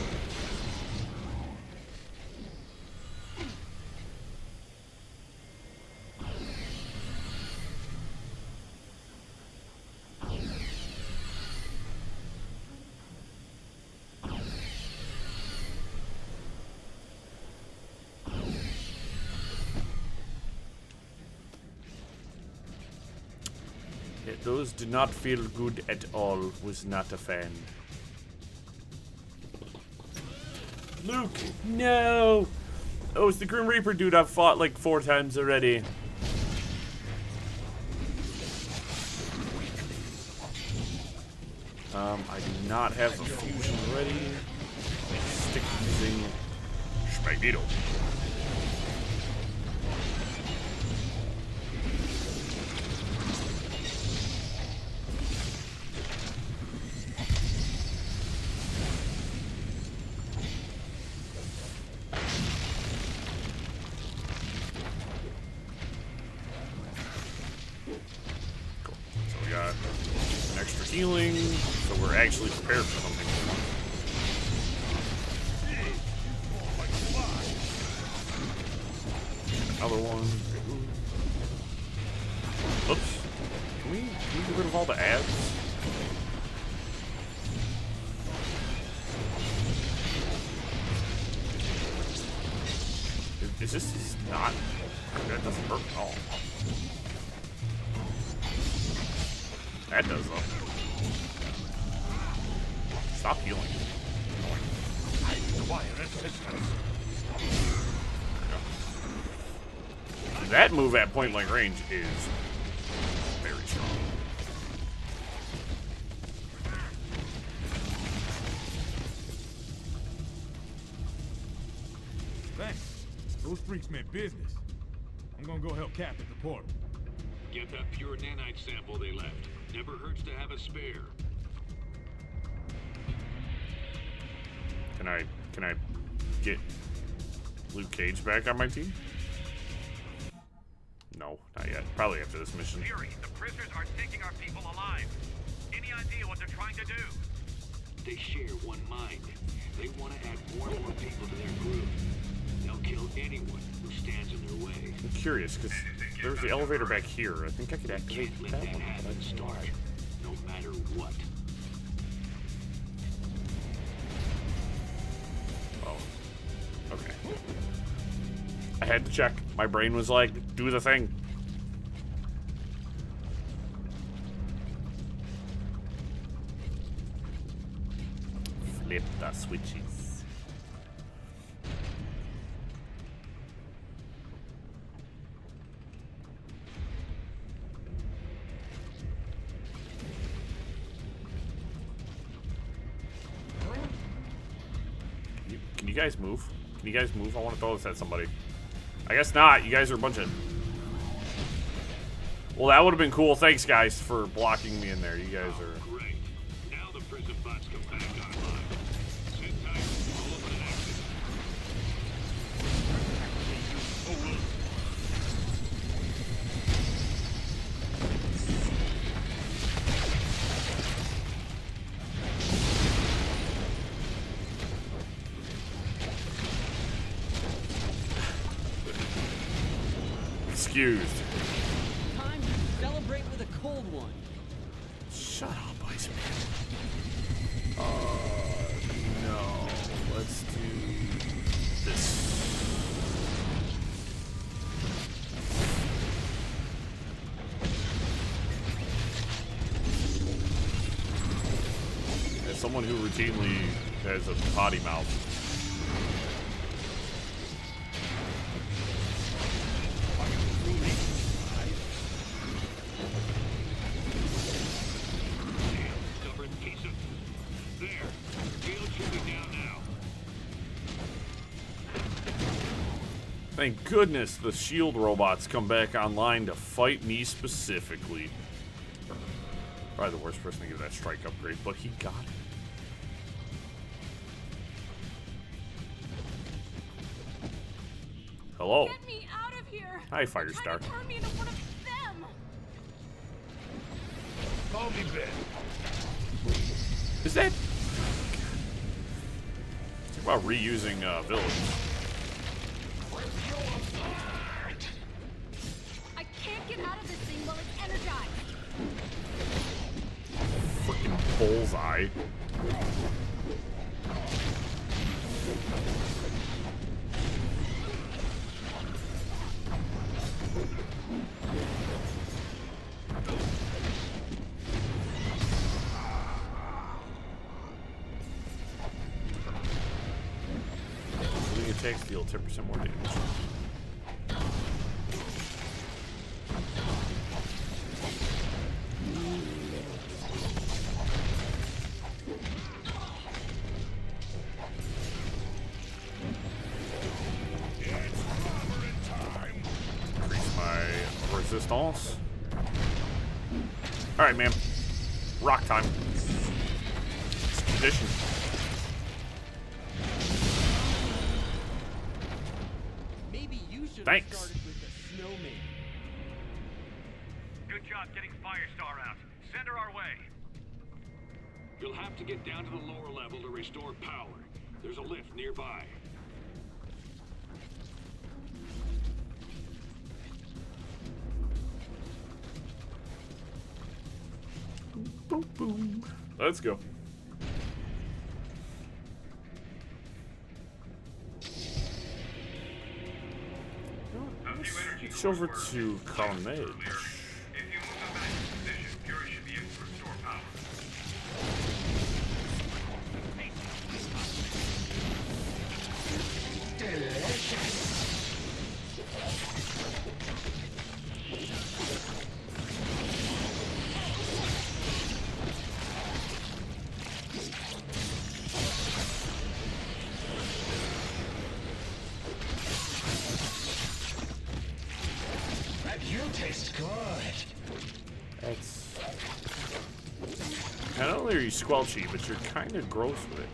Speaker 1: Those did not feel good at all. Was not a fan. Luke, no! Oh, it's the Grim Reaper dude I've fought like 4 times already. I do not have the fusion ready. Stick using Magneto. Healing, so we're actually prepared for something. Another one. Oops. Can we get rid of all the ads? Is this not? That doesn't hurt at all. That does though. Stop healing.
Speaker 2: I require assistance.
Speaker 1: That move at point blank range is very strong.
Speaker 12: Thanks. Those freaks meant business. I'm gonna go help Cap at the portal.
Speaker 5: Get that pure nanite sample they left. Never hurts to have a spare.
Speaker 1: Can I get Luke Cage back on my team? No, not yet. Probably after this mission.
Speaker 13: Fury, the prisoners are taking our people alive. Any idea what they're trying to do?
Speaker 5: They share one mind. They want to add more and more people to their group. They'll kill anyone who stands in their way.
Speaker 1: I'm curious, because there's the elevator back here. I think I could activate that one.
Speaker 5: Start, no matter what.
Speaker 1: Oh. Okay. I had to check. My brain was like, do the thing. Flip the switches. Can you guys move? Can you guys move? I want to throw this at somebody. I guess not. You guys are a bunch of... Well, that would have been cool. Thanks, guys, for blocking me in there. You guys are...
Speaker 5: Great. Now the prison bots come back online. Sit tight. I'll open an exit.
Speaker 1: Excused.
Speaker 7: Time to celebrate with a cold one.
Speaker 1: Shut up, Iceman. No. Let's do this. As someone who routinely has a potty mouth. Thank goodness the shield robots come back online to fight me specifically. Probably the worst person to give that strike upgrade, but he got it. Hello.
Speaker 8: Get me out of here.
Speaker 1: Hi, Firestar.
Speaker 8: Turn me into one of them.
Speaker 2: Call me Ben.
Speaker 1: Is that... Talk about reusing villains.
Speaker 8: I can't get out of this thing while it's energized.
Speaker 1: Freaking bullseye. Attacks deal 10% more damage. Increase my resistance. Alright, man. Rock time. It's tradition. Thanks.
Speaker 7: Started with the snowman.
Speaker 13: Good job getting Firestar out. Send her our way.
Speaker 5: You'll have to get down to the lower level to restore power. There's a lift nearby.
Speaker 1: Boom, boom. Let's go. Switch over to Carnage.
Speaker 16: You taste good.
Speaker 1: That's... Not only are you squelchy, but you're kind of gross with it.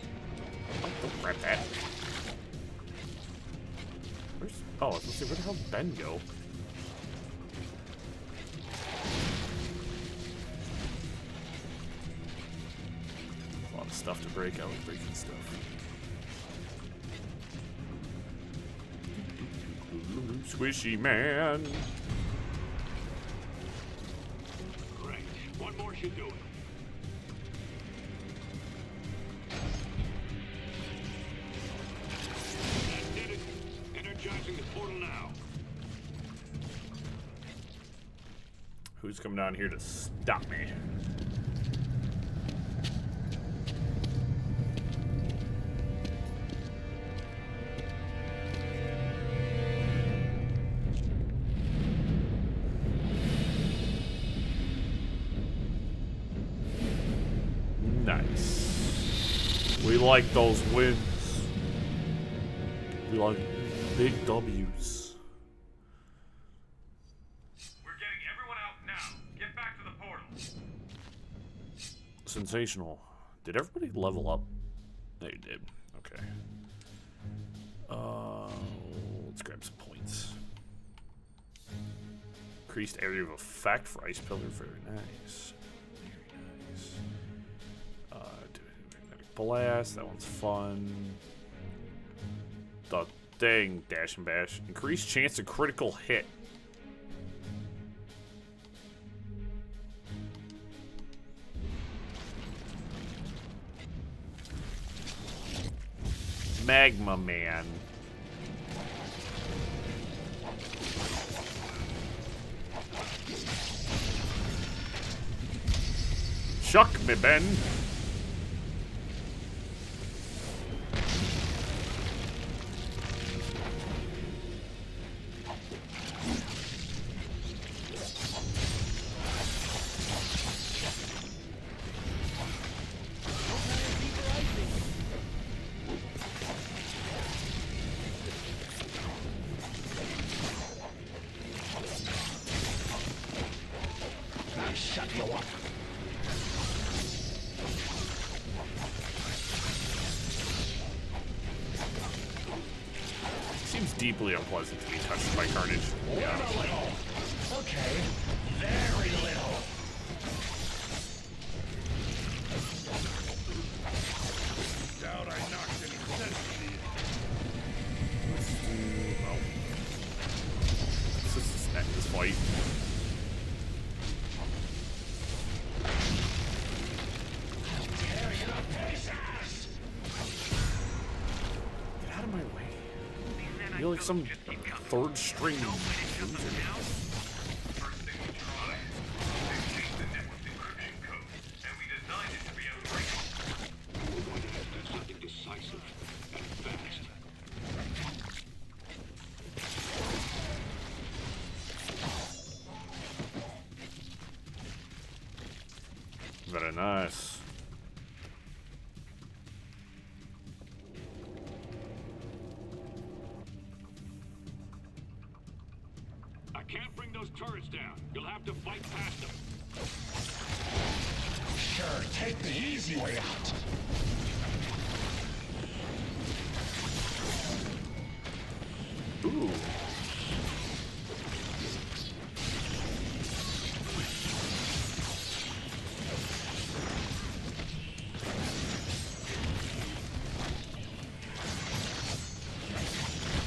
Speaker 1: Don't grab that. Where's... Oh, let's see, where the hell did Ben go? A lot of stuff to break. I like breaking stuff. Squishy man.
Speaker 5: Great. One more should do it. That did it. Energizing the portal now.
Speaker 1: Who's coming down here to stop me? Nice. We like those wins. We like big W's.
Speaker 13: We're getting everyone out now. Get back to the portal.
Speaker 1: Sensational. Did everybody level up? They did. Okay. Let's grab some points. Increased area of effect for Ice Pillar. Very nice. Very nice. Magnetic Blast. That one's fun. The thing. Dash and Bash. Increased chance of critical hit. Magma Man. Chuck me, Ben.
Speaker 16: Shut you up.
Speaker 1: Seems deeply unpleasant to be touched by Carnage. Yeah.
Speaker 16: Okay, very little.
Speaker 2: Doubt I knocked any sense into you.
Speaker 1: Let's just end this fight. Get out of my way. You're like some third string loser.
Speaker 5: Something decisive and fast.
Speaker 1: Very nice.
Speaker 5: I can't bring those turrets down. You'll have to fight past them.
Speaker 16: Sure, take the easy way out.
Speaker 1: Ooh.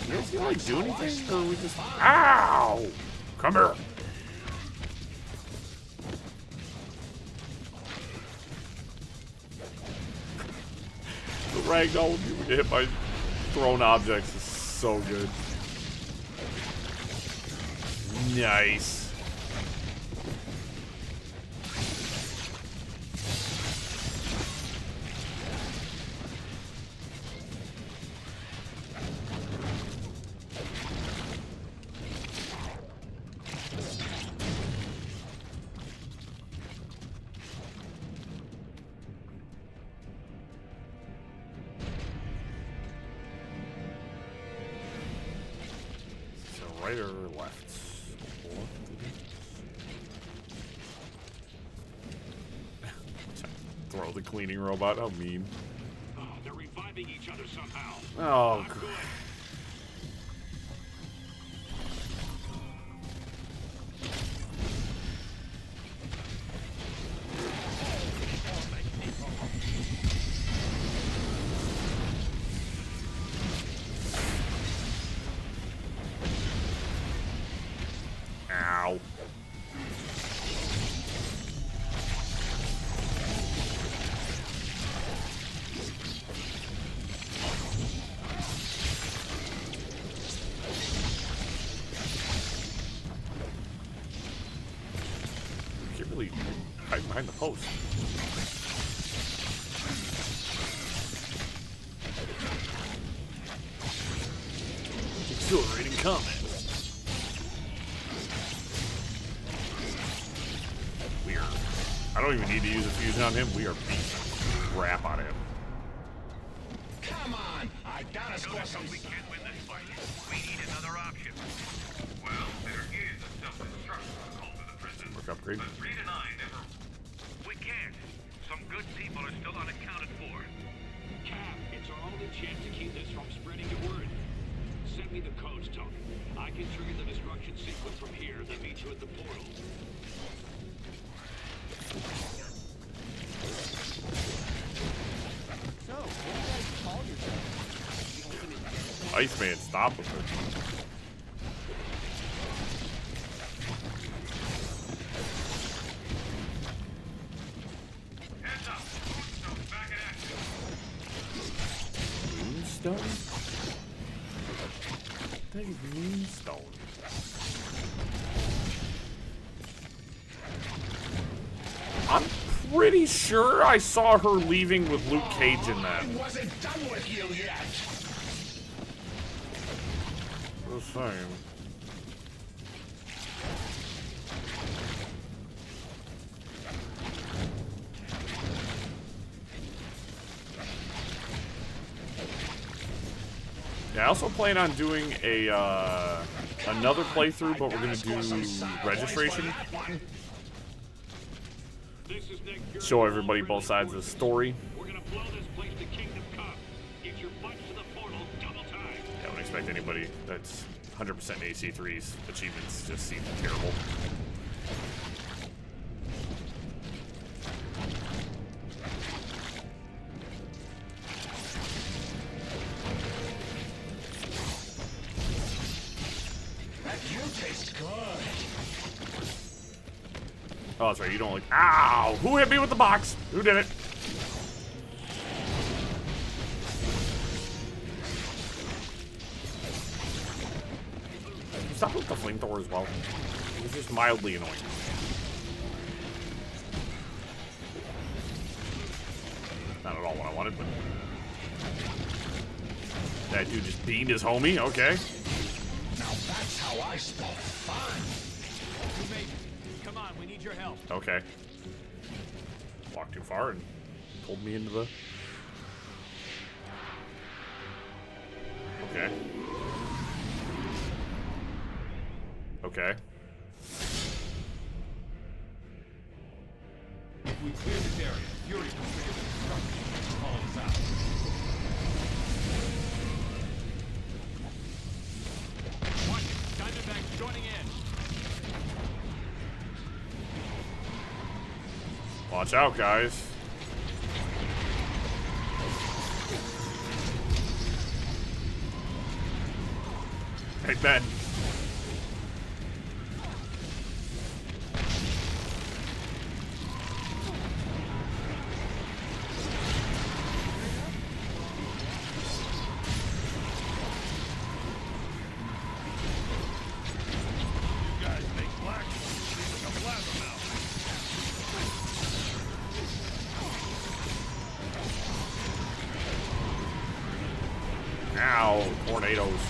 Speaker 1: You guys feel like do anything, or we just... Ow! Come here. The ragdoll when you get hit by thrown objects is so good. Nice. Right or left? Throw the cleaning robot. How mean.
Speaker 5: Oh, they're reviving each other somehow.
Speaker 1: Oh,
Speaker 5: Not good.
Speaker 1: Ow. really hiding behind the post. Exhilarating comment. We are. I don't even need to use a fusion on him. We are beating crap out of him.
Speaker 16: Come on! I gotta score some.
Speaker 13: We can't win this fight. We need another option. Well, there is a self-destruct protocol for the prison.
Speaker 1: Work upgrade.
Speaker 13: But Reed and I never... We can't. Some good people are still unaccounted for.
Speaker 5: Cap, it's our only chance to keep this from spreading your word. Send me the codes, Tony. I can trigger the destruction sequence from here, then meet you at the portal.
Speaker 7: So, what do you guys call yourselves? The ultimate
Speaker 1: Iceman, stop with it.
Speaker 13: Heads up. Moonstone back in action.
Speaker 1: Moonstone? Dang, Moonstone. I'm pretty sure I saw her leaving with Luke Cage in that.
Speaker 16: I wasn't done with you yet.
Speaker 1: The same. Yeah, I also plan on doing a another playthrough, but we're gonna do registration. Show everybody both sides of the story.
Speaker 5: We're gonna blow this place to Kingdom Come. Get your butts to the portal double time.
Speaker 1: I don't expect anybody that's 100% AC3's achievements just seem terrible.
Speaker 16: That you taste good.
Speaker 1: Oh, that's right, you don't like. Ow! Who hit me with the box? Who did it? Stop with the flamethrower as well. It's just mildly annoying. Not at all what I wanted, but that dude just beamed his homie. Okay.
Speaker 16: Now that's how I spell fun.
Speaker 15: You made it. Come on, we need your help.
Speaker 1: Okay. Walked too far and pulled me into the. Okay. Okay.
Speaker 15: If we clear this area, Fury will trigger the destruction and follow us out. Watch it. Diamondback's joining in.
Speaker 1: Watch out, guys. Hey, Ben. Ow, tornadoes.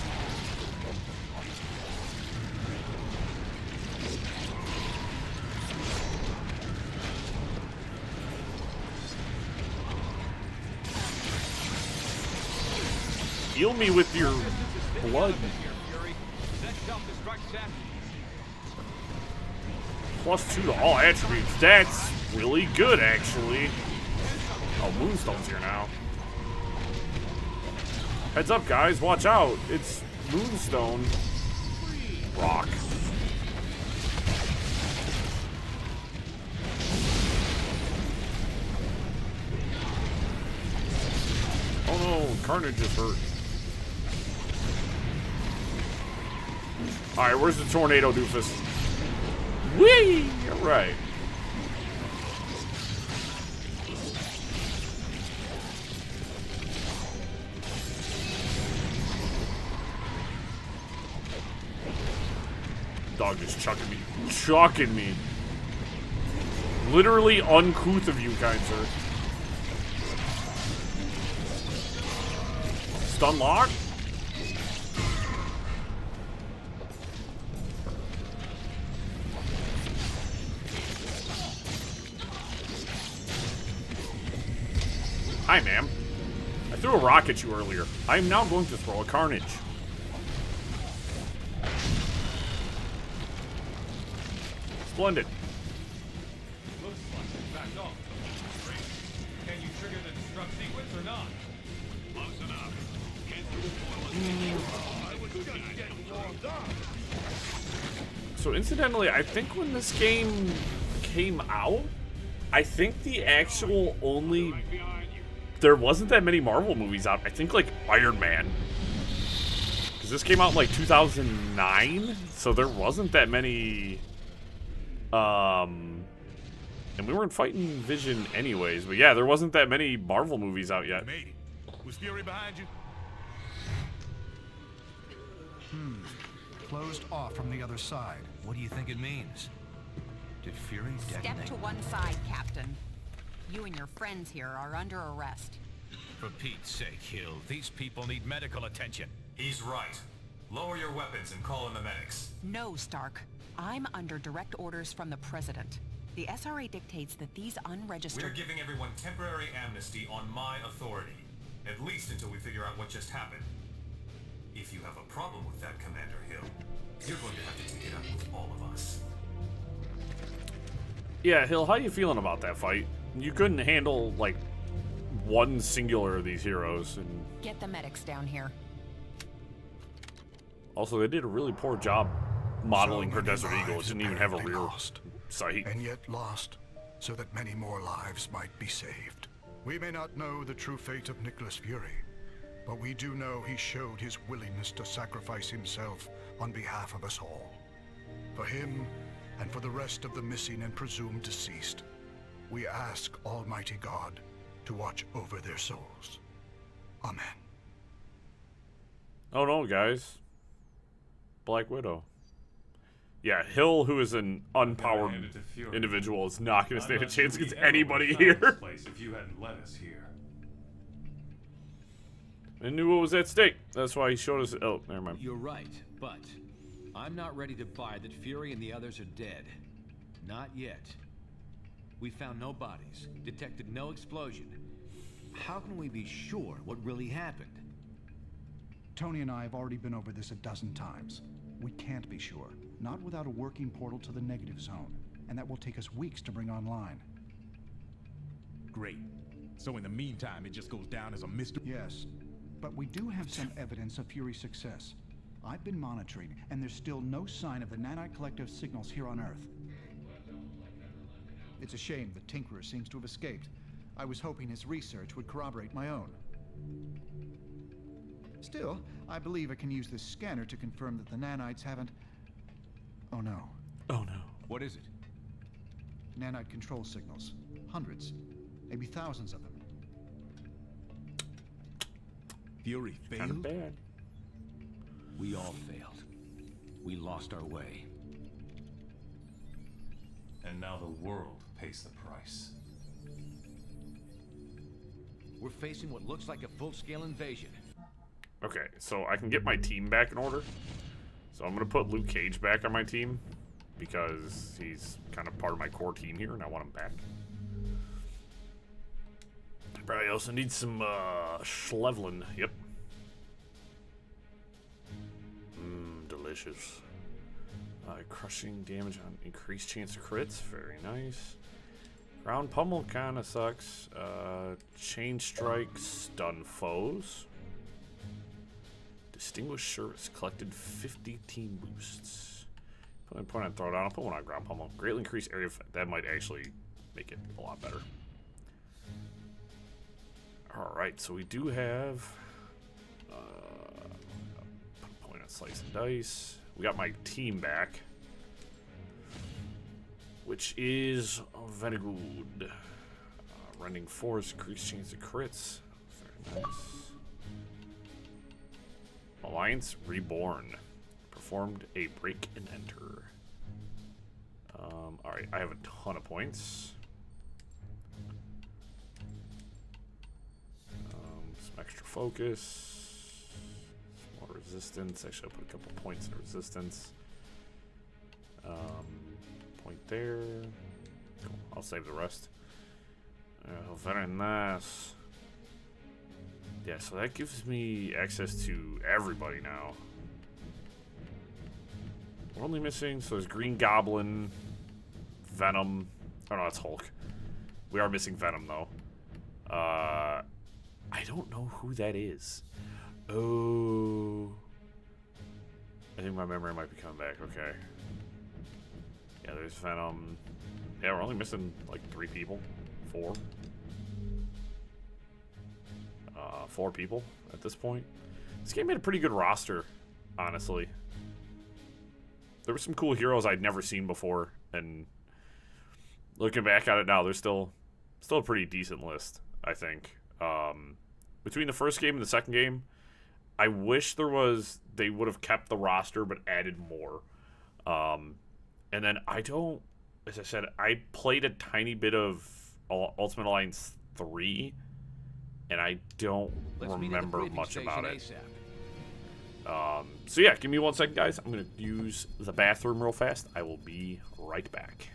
Speaker 1: Heal me with your blood. +2 to all attributes. That's really good, actually. Oh, Moonstone's here now. Heads up, guys. Watch out. It's Moonstone. Rock. Oh no, Carnage is hurt. Alright, where's the tornado, doofus? Whee! Alright. Dog is chucking me. Chucking me. literally uncouth of you, kind sir. Stun lock? Hi, ma'am. I threw a rock at you earlier. I am now going to throw a carnage. Splendid.
Speaker 15: Looks like they backed off. Great. Can you trigger the destruct sequence or not?
Speaker 5: Close enough. Get through the portal.
Speaker 2: I was just getting warmed up.
Speaker 1: So incidentally, I think when this game came out, I think the actual only... There wasn't that many Marvel movies out. I think like Iron Man. Because this came out in like 2009, so there wasn't that many... And we weren't fighting Vision anyways, but yeah, there wasn't that many Marvel movies out yet.
Speaker 12: Made it. Was Fury behind you?
Speaker 14: Closed off from the other side.
Speaker 9: What do you think it means? Did Fury detonate?
Speaker 8: Step to one side, Captain. You and your friends here are under arrest.
Speaker 9: For Pete's sake, Hill, these people need medical attention.
Speaker 13: He's right. Lower your weapons and call in the medics.
Speaker 8: No, Stark. I'm under direct orders from the President. The SRA dictates that these unregistered...
Speaker 13: We're giving everyone temporary amnesty on my authority. At least until we figure out what just happened. If you have a problem with that, Commander Hill, you're going to have to take it up with all of us.
Speaker 1: Yeah, Hill, how you feeling about that fight? You couldn't handle, like, one singular of these heroes, and...
Speaker 8: Get the medics down here.
Speaker 1: Also, they did a really poor job modeling her Desert Eagle. It didn't even have a rear
Speaker 14: lost,
Speaker 1: sight.
Speaker 14: and yet lost, so that many more lives might be saved. We may not know the true fate of Nicholas Fury, but we do know he showed his willingness to sacrifice himself on behalf of us all. For him, and for the rest of the missing and presumed deceased, we ask Almighty God to watch over their souls. Amen.
Speaker 1: Oh no, guys. Black Widow. Yeah, Hill, who is an unpowered individual, is not going to stand a chance against anybody here.
Speaker 15: If you hadn't let us here.
Speaker 1: I knew what was at stake. That's why he showed us. Oh, never mind.
Speaker 9: You're right, but I'm not ready to buy that Fury and the others are dead. Not yet. We found no bodies, detected no explosion. How can we be sure what really happened?
Speaker 14: Tony and I have already been over this a dozen times. We can't be sure, not without a working portal to the negative zone, and that will take us weeks to bring online.
Speaker 12: Great. So in the meantime, it just goes down as a mystery?
Speaker 14: Yes, but we do have some evidence of Fury's success. I've been monitoring, and there's still no sign of the nanite collective signals here on Earth. It's a shame the Tinkerer seems to have escaped. I was hoping his research would corroborate my own. Still, I believe I can use this scanner to confirm that the nanites haven't... Oh no.
Speaker 1: Oh no.
Speaker 9: What is it?
Speaker 14: Nanite control signals. Hundreds. Maybe thousands of them.
Speaker 12: Fury failed?
Speaker 1: Kind of bad.
Speaker 9: We all failed. We lost our way.
Speaker 15: And now the world pays the price.
Speaker 9: We're facing what looks like a full-scale invasion.
Speaker 1: Okay, so I can get my team back in order. So I'm going to put Luke Cage back on my team because he's kind of part of my core team here, and I want him back. Probably also need some Schlevlin. Yep. Delicious. Crushing damage on increased chance of crits. Very nice. Ground pummel kind of sucks. Chain strike, stun foes. Distinguished service collected 50 team boosts. Put my point on throwdown. I'll put one on ground pummel. Greatly increased area effect. That might actually make it a lot better. Alright, so we do have put a point on slice and dice. We got my team back, which is very good. Rending force, increased chance of crits. Very nice. Alliance Reborn. Performed a break and enter. Alright, I have a ton of points. focus. More resistance. Actually, I'll put a couple points in resistance. Point there. Cool. I'll save the rest. Oh, very nice. Yeah, so that gives me access to everybody now. We're only missing, so there's Green Goblin, Venom. Oh no, that's Hulk. We are missing Venom though. I don't know who that is. Oh, I think my memory might be coming back. Okay. Yeah, there's Venom. Yeah, we're only missing like 3 people, 4. 4 people at this point. This game had a pretty good roster, honestly. There were some cool heroes I'd never seen before, and looking back at it now, there's still a pretty decent list, I think. Between the first game and the second game, I wish they would have kept the roster but added more. And then as I said, I played a tiny bit of Ultimate Alliance 3, and I don't remember much about it. So yeah, give me 1 second, guys. I'm going to use the bathroom real fast. I will be right back.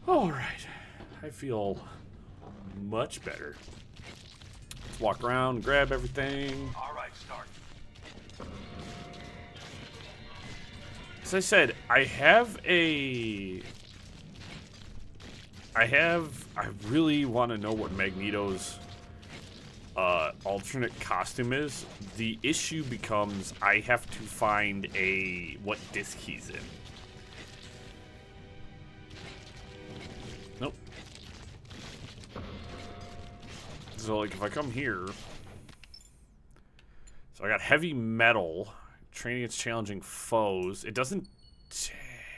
Speaker 1: Alright, I feel much better. Let's walk around, grab everything.
Speaker 5: Alright, start.
Speaker 1: As I said, I really want to know what Magneto's alternate costume is. The issue becomes I have to find what disc he's in. Nope. So like if I come here, so I got heavy metal, training against challenging foes. It doesn't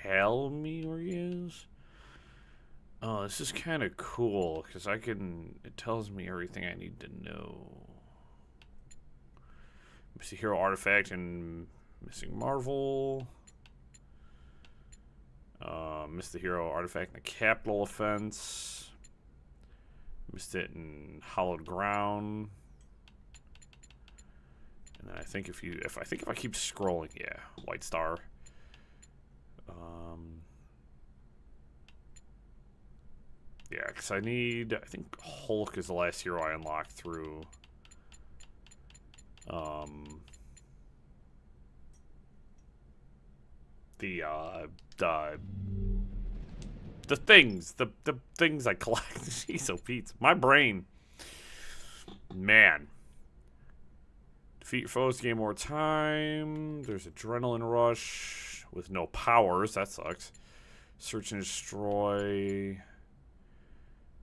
Speaker 1: tell me where he is. Oh, this is kind of cool because it tells me everything I need to know. Missing Hero Artifact and Missing Marvel. Missed the Hero Artifact in the Capital Offense. Missed it in Hallowed Ground. And then I think if I keep scrolling, yeah, White Star. Yeah, because I think Hulk is the last hero I unlocked through the things I collect. Jeez, oh Pete, my brain, man. Defeat your foes to gain more time. There's Adrenaline Rush. with no powers. That sucks. Search and destroy.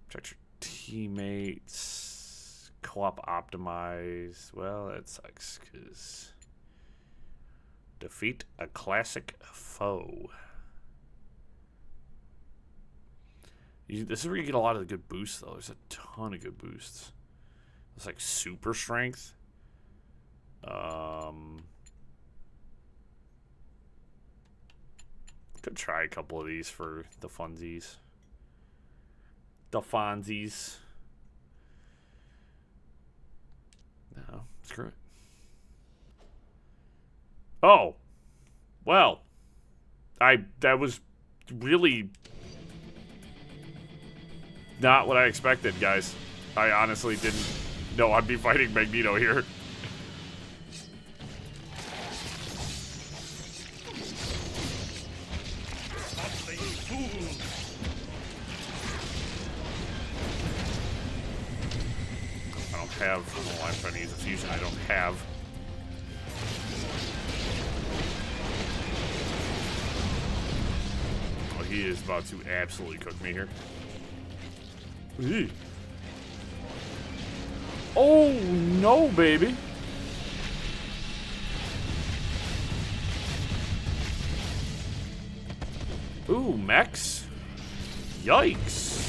Speaker 1: Protect your teammates. Co-op optimize. Well, that sucks because defeat a classic foe. This is where you get a lot of the good boosts, though. There's a ton of good boosts. It's like super strength. Could try a couple of these for the funsies. The fonzies. No, screw it. Oh, well, that was really not what I expected, guys. I honestly didn't know I'd be fighting Magneto here. I don't have. Oh, I'm trying to use a fusion I don't have. Oh, he is about to absolutely cook me here. Eee. Oh no, baby. Ooh, mechs. Yikes.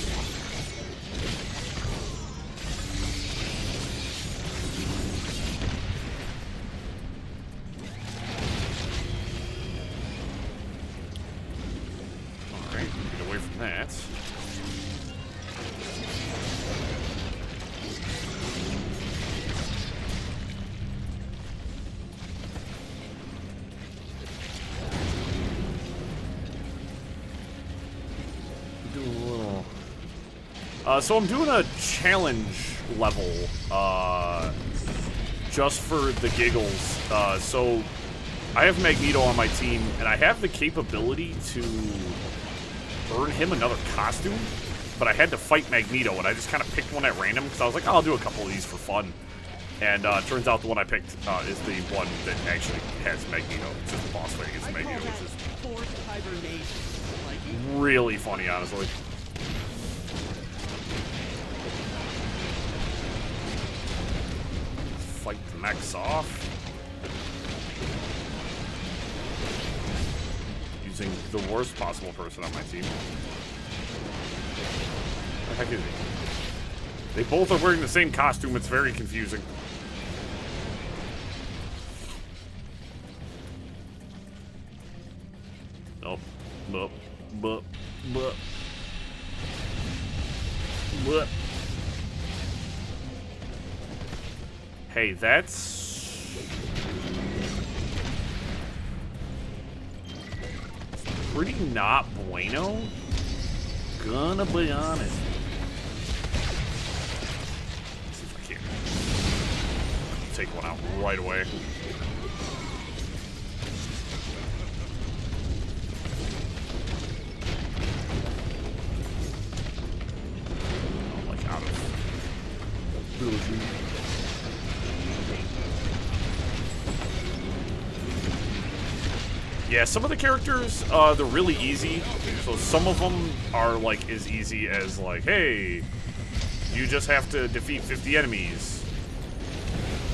Speaker 1: Alright, get away from that. So I'm doing a challenge level, just for the giggles. So I have Magneto on my team, and I have the capability to earn him another costume, but I had to fight Magneto, and I just kind of picked one at random, because I was like, oh, I'll do a couple of these for fun. And turns out the one I picked is the one that actually has Magneto. It's just the boss fight against Magneto, which is really funny, honestly. Fight the mechs off. Using the worst possible person on my team. What the heck is he? They both are wearing the same costume. It's very confusing. Oh. Bup. Bup. Bup. Bup. Hey, that's pretty not bueno. Gonna be honest. Let's see if I can take one out right away. I'm like out of ability. Yeah, some of the characters, they're really easy. So some of them are, like, as easy as, like, hey, you just have to defeat 50 enemies.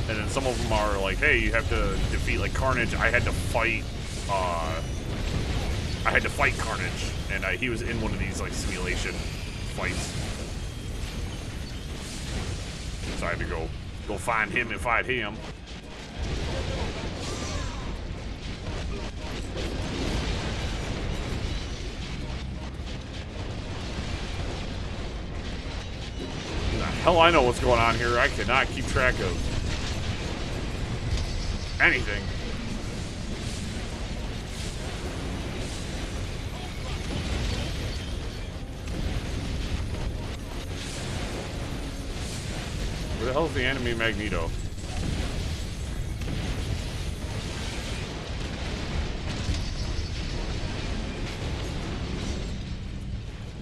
Speaker 1: And then some of them are, like, hey, you have to defeat, like, Carnage. I had to fight Carnage. And he was in one of these, like, simulation fights. So I had to go find him and fight him. Hell, I know what's going on here. I cannot keep track of anything. Where the hell is the enemy Magneto?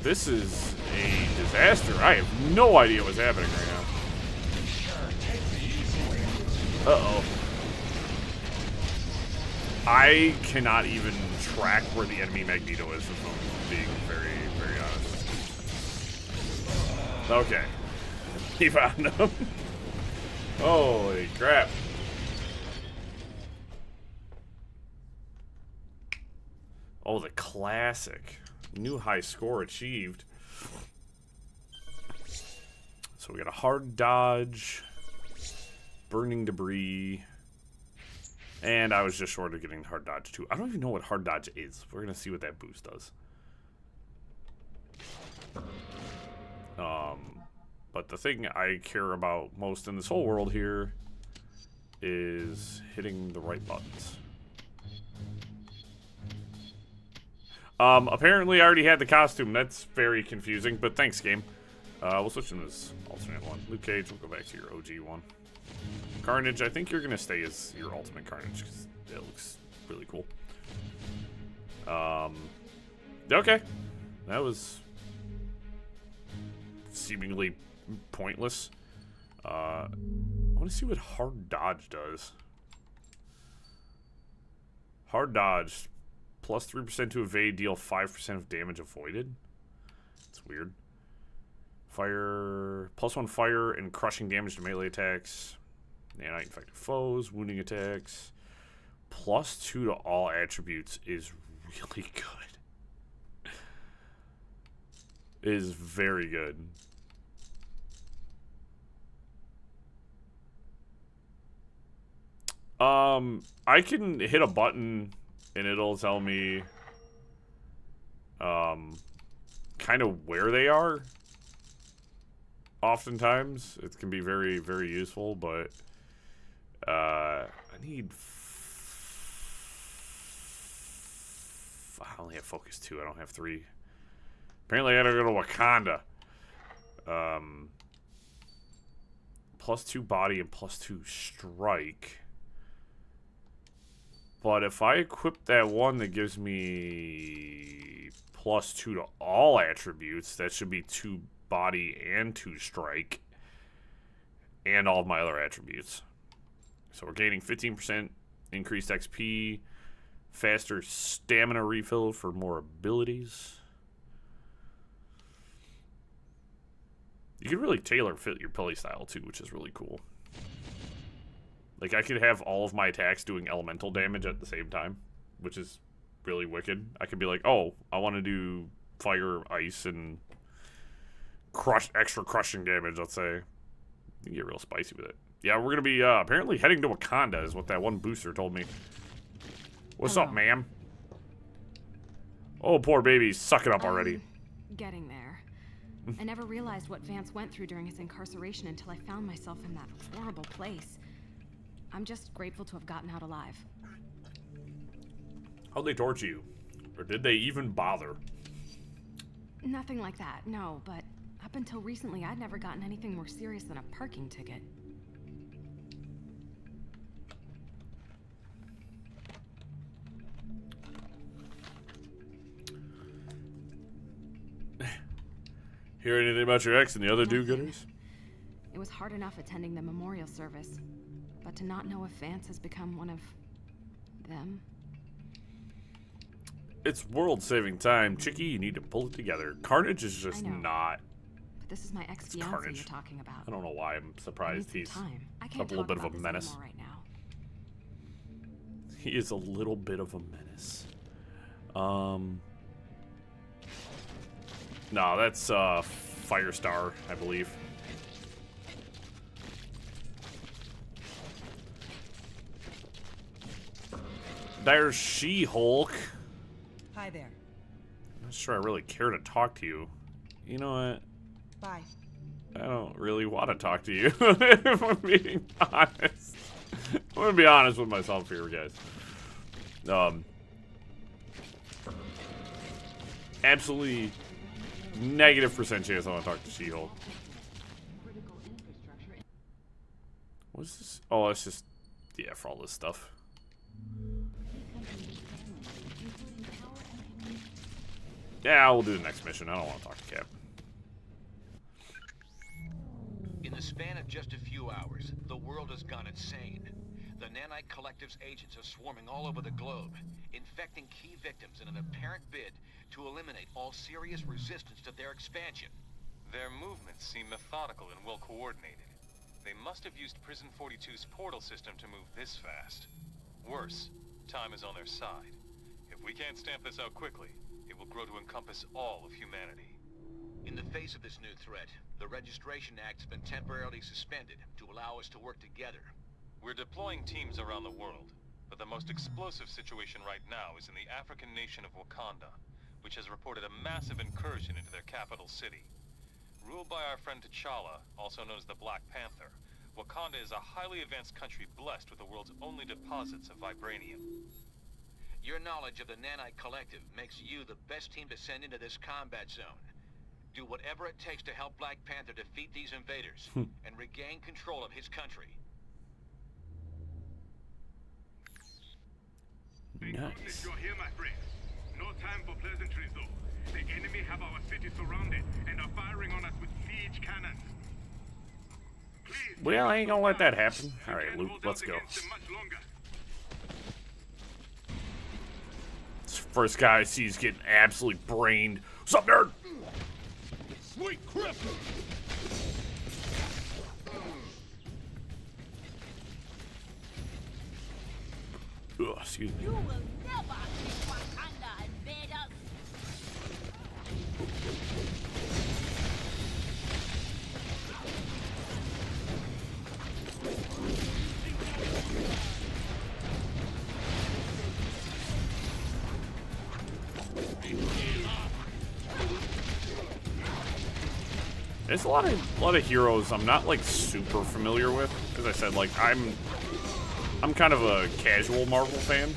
Speaker 1: This is a disaster. I have no idea what's happening right now. Uh-oh. I cannot even track where the enemy Magneto is, if I'm being very, very honest. Okay. He found him. Holy crap. Oh, the classic. New high score achieved. So we got a hard dodge, burning debris, and I was just short of getting hard dodge too. I don't even know what hard dodge is. We're gonna see what that boost does. But the thing I care about most in this whole world here is hitting the right buttons. Apparently I already had the costume. That's very confusing, but thanks, game. We'll switch in this alternate one. Luke Cage, we'll go back to your OG one. Carnage, I think you're going to stay as your ultimate Carnage, because it looks really cool. Okay. That was seemingly pointless. I want to see what hard dodge does. Hard dodge, plus 3% to evade, deal 5% of damage avoided. It's weird. Fire, plus 1 fire and crushing damage to melee attacks. Anti-infected foes, wounding attacks. Plus 2 to all attributes is really good. It is very good. I can hit a button and it'll tell me kind of where they are. Oftentimes it can be very, very useful, but I need I only have focus 2. I don't have 3. Apparently I gotta go to Wakanda. Plus 2 body and plus 2 strike. But if I equip that one that gives me plus 2 to all attributes, that should be 2 body and 2 strike. And all of my other attributes. So we're gaining 15% increased XP, faster stamina refill for more abilities. You can really tailor fit your play style too, which is really cool. Like, I could have all of my attacks doing elemental damage at the same time, which is really wicked. I could be like, oh, I want to do fire, ice, and extra crushing damage, let's say. You can get real spicy with it. Yeah, we're going to be apparently heading to Wakanda is what that one booster told me. What's up, ma'am? Oh, poor baby. Suck it up already.
Speaker 17: Getting there. I never realized what Vance went through during his incarceration until I found myself in that horrible place. I'm just grateful to have gotten out alive.
Speaker 1: How'd they torture you? Or did they even bother?
Speaker 17: Nothing like that, no, but up until recently, I'd never gotten anything more serious than a parking ticket.
Speaker 1: Hear anything about your ex and the other do-gooders?
Speaker 17: It was hard enough attending the memorial service, but to not know if Vance has become one of them.
Speaker 1: It's world-saving time. Chicky, you need to pull it together. Carnage is just not...
Speaker 17: But this is my ex-fiance you're talking about.
Speaker 1: I don't know why I'm surprised he's a little bit of a menace.
Speaker 17: Right now.
Speaker 1: He is a little bit of a menace. No, that's Firestar, I believe. There's She-Hulk.
Speaker 18: Hi there.
Speaker 1: I'm not sure I really care to talk to you. You know what?
Speaker 18: Bye.
Speaker 1: I don't really want to talk to you, if I'm being honest. I'm going to be honest with myself here, guys. Absolutely -% chance I want to talk to She-Hulk. What's this? Oh, it's just, yeah, for all this stuff. Yeah, we'll do the next mission. I don't want to talk to Cap.
Speaker 3: In the span of just a few hours, the world has gone insane. The Nanite Collective's agents are swarming all over the globe, infecting key victims in an apparent bid to eliminate all serious resistance to their expansion.
Speaker 15: Their movements seem methodical and well coordinated. They must have used Prison 42's portal system to move this fast. Worse, time is on their side. If we can't stamp this out quickly, it will grow to encompass all of humanity.
Speaker 3: In the face of this new threat, the Registration Act has been temporarily suspended to allow us to work together.
Speaker 15: We're deploying teams around the world, but the most explosive situation right now is in the African nation of Wakanda, which has reported a massive incursion into their capital city. Ruled by our friend T'Challa, also known as the Black Panther, Wakanda is a highly advanced country blessed with the world's only deposits of vibranium.
Speaker 3: Your knowledge of the Nanite Collective makes you the best team to send into this combat zone. Do whatever it takes to help Black Panther defeat these invaders and regain control of his country.
Speaker 1: Nice.
Speaker 12: You're here, my friend. No time for pleasantries, though. The enemy have our city surrounded and are firing on us with siege cannons. Please,
Speaker 1: Well, I ain't gonna let that happen. All right, Luke, let's go. This first guy I see is getting absolutely brained. What's up, nerd?
Speaker 12: Sweet Christmas!
Speaker 1: Ugh, excuse me.
Speaker 18: You will never take Wakanda and invade us.
Speaker 1: There's a lot of heroes I'm not like super familiar with. As I said, like I'm kind of a casual Marvel fan.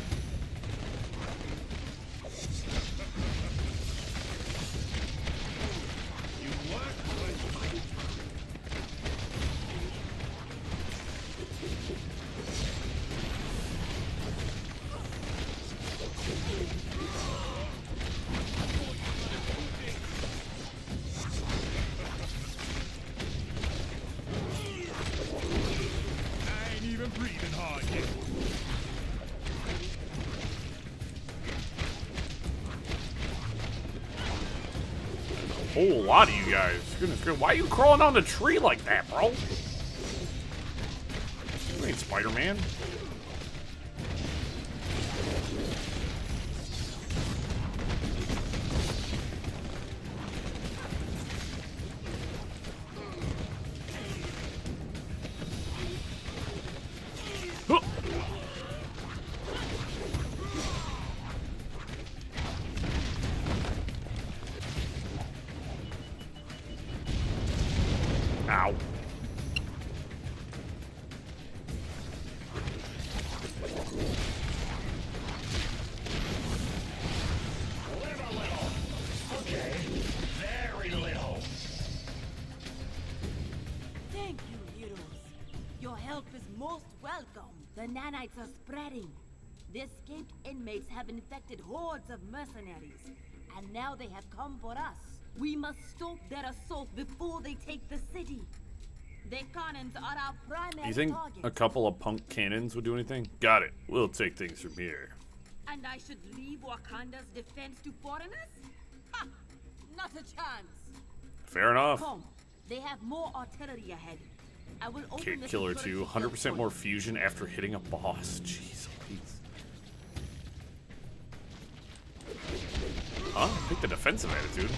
Speaker 1: Whole lot of you guys. Goodness gracious. Why are you crawling on the tree like that, bro? You ain't Spider-Man. Huh. Ow.
Speaker 16: Live a little. Okay. Very little.
Speaker 18: Thank you, heroes. Your help is most welcome. The nanites are spreading. The escaped inmates have infected hordes of mercenaries, and now they have come for us. We must stop their assault before they take the city. Their cannons are our primary
Speaker 1: You think
Speaker 18: target.
Speaker 1: a couple of punk cannons would do anything? Got it. We'll take things from here.
Speaker 18: And I should leave Wakanda's defense to foreigners? Ha! Not a chance.
Speaker 1: Fair enough.
Speaker 18: Come, they have more artillery ahead. I will open
Speaker 1: Kid
Speaker 18: the
Speaker 1: Killer
Speaker 18: security
Speaker 1: 2, 100%
Speaker 18: gate
Speaker 1: more
Speaker 18: for
Speaker 1: fusion after hitting a boss. Jeez, please. Huh? Pick the defensive attitude.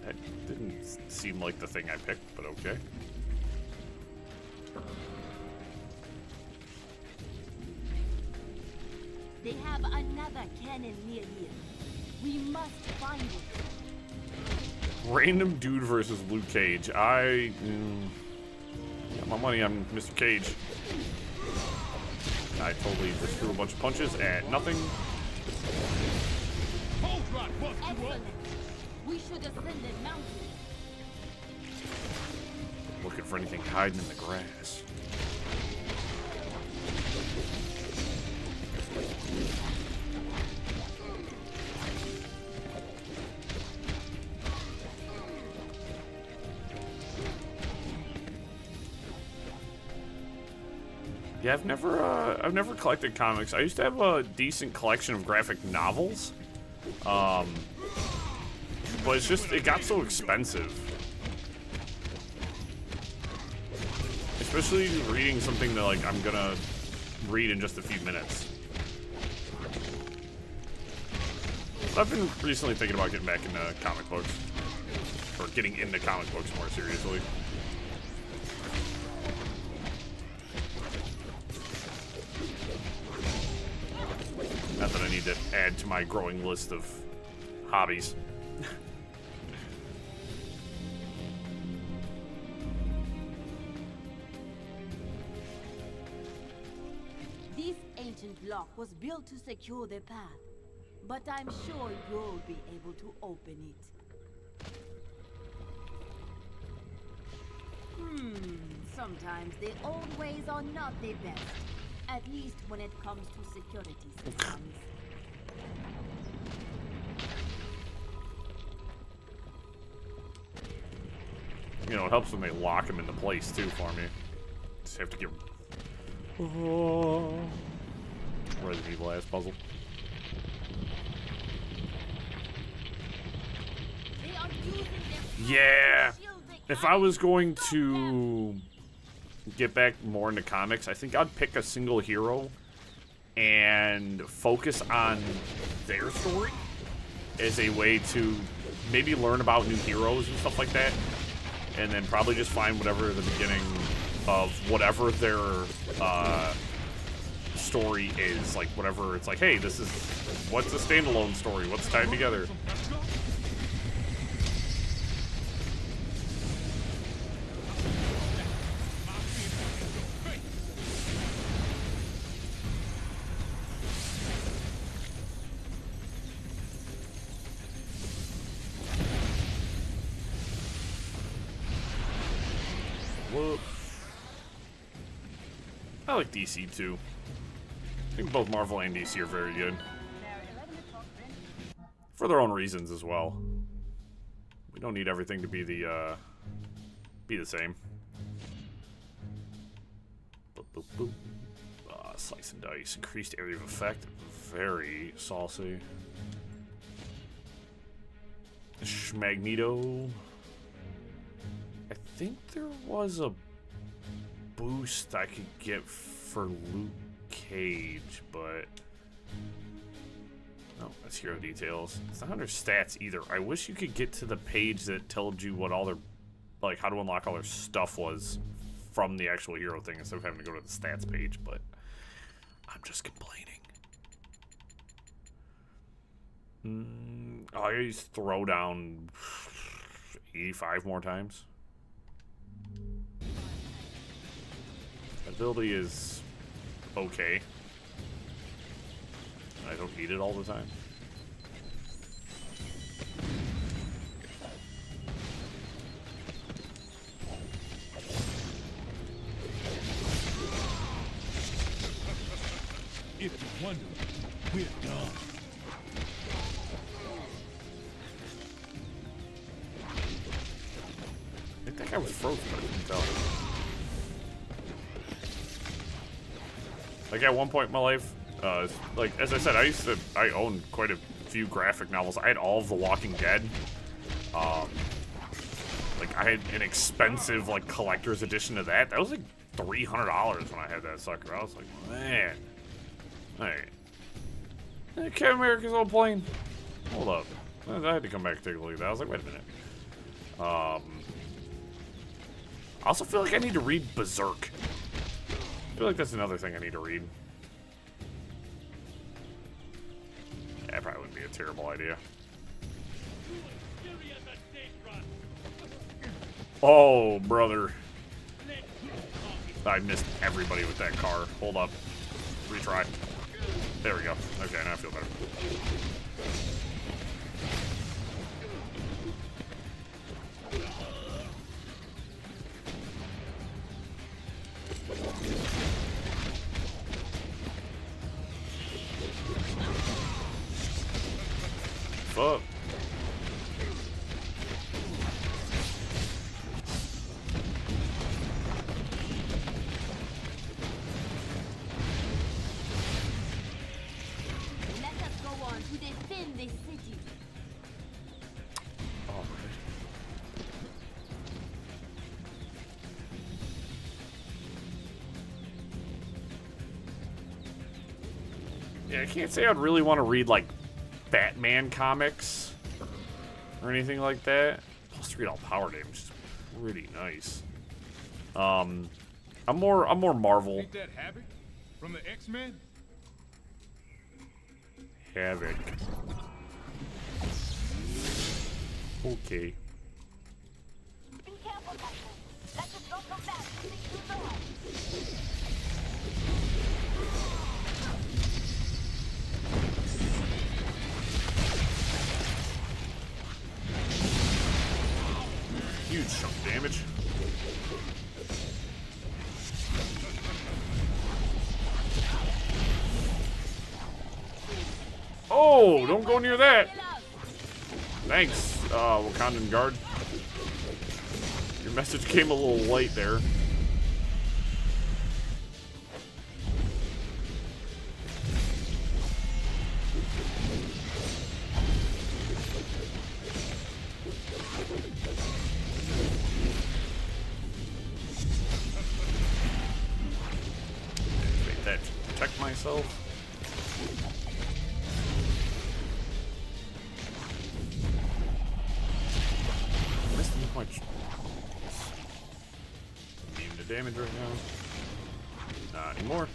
Speaker 1: That didn't seem like the thing I picked, but okay.
Speaker 18: They have another cannon near here. We must find it.
Speaker 1: Random dude versus Luke Cage. I got my money on Mr. Cage. I totally just threw a bunch of punches at nothing.
Speaker 18: Excellent. We should ascend the mountain.
Speaker 1: Looking for anything hiding in the grass. Yeah, I've never collected comics. I used to have a decent collection of graphic novels. But it's just, it got so expensive. Especially reading something that, like, I'm gonna read in just a few minutes. I've been recently thinking about getting back into comic books. Or getting into comic books more seriously. Not that I need to add to my growing list of hobbies.
Speaker 18: This ancient lock was built to secure the path, but I'm sure you'll be able to open it. Sometimes the old ways are not the best, at least when it comes to security systems.
Speaker 1: You know, it helps when they lock them into place, too, for me. Just have to give... Oh. Resident Evil ass puzzle. Yeah! If I was going to get back more into comics, I think I'd pick a single hero and focus on their story as a way to maybe learn about new heroes and stuff like that. And then probably just find whatever the beginning of whatever their story is. Like, whatever, it's like, hey, this is, what's a standalone story? What's tied together? Whoop. I like DC too. I think both Marvel and DC are very good. For their own reasons as well. We don't need everything to be the same. Boop, boop, boop. Slice and dice. Increased area of effect. Very saucy. Magneto. I think there was a boost I could get for Luke Cage, but no, that's hero details. It's not under stats either. I wish you could get to the page that told you what all their, like, how to unlock all their stuff was from the actual hero thing instead of having to go to the stats page, but I'm just complaining. I used to throw down 85 more times. Ability is okay. I don't need it all the time.
Speaker 19: If you wonder, we're done.
Speaker 1: I think I was frozen, but I couldn't tell. Like, at one point in my life, like, as I said, I owned quite a few graphic novels. I had all of The Walking Dead. Like, I had an expensive, like, collector's edition of that. That was, like, $300 when I had that sucker. I was like, man. Hey. Captain America's old plane. Hold up. I had to come back and take a look at that. I was like, wait a minute. I also feel like I need to read Berserk. I feel like that's another thing I need to read. Yeah, probably wouldn't be a terrible idea. Oh, brother. I missed everybody with that car. Hold up. Retry. There we go. Okay, now I feel better. Fuck. Yeah, I can't say I'd really want to read like Batman comics or anything like that. Plus 3 all power damage is pretty nice. I'm more Marvel.
Speaker 19: Ain't that Havoc from the X-Men?
Speaker 1: Havoc. Okay.
Speaker 6: Be careful, Captain. Let us not come back. Think too long.
Speaker 1: Huge chunk damage. Oh, don't go near that. Thanks, Wakandan guard. Your message came a little late there. Make that to protect myself. Much immune to damage right now. Not anymore.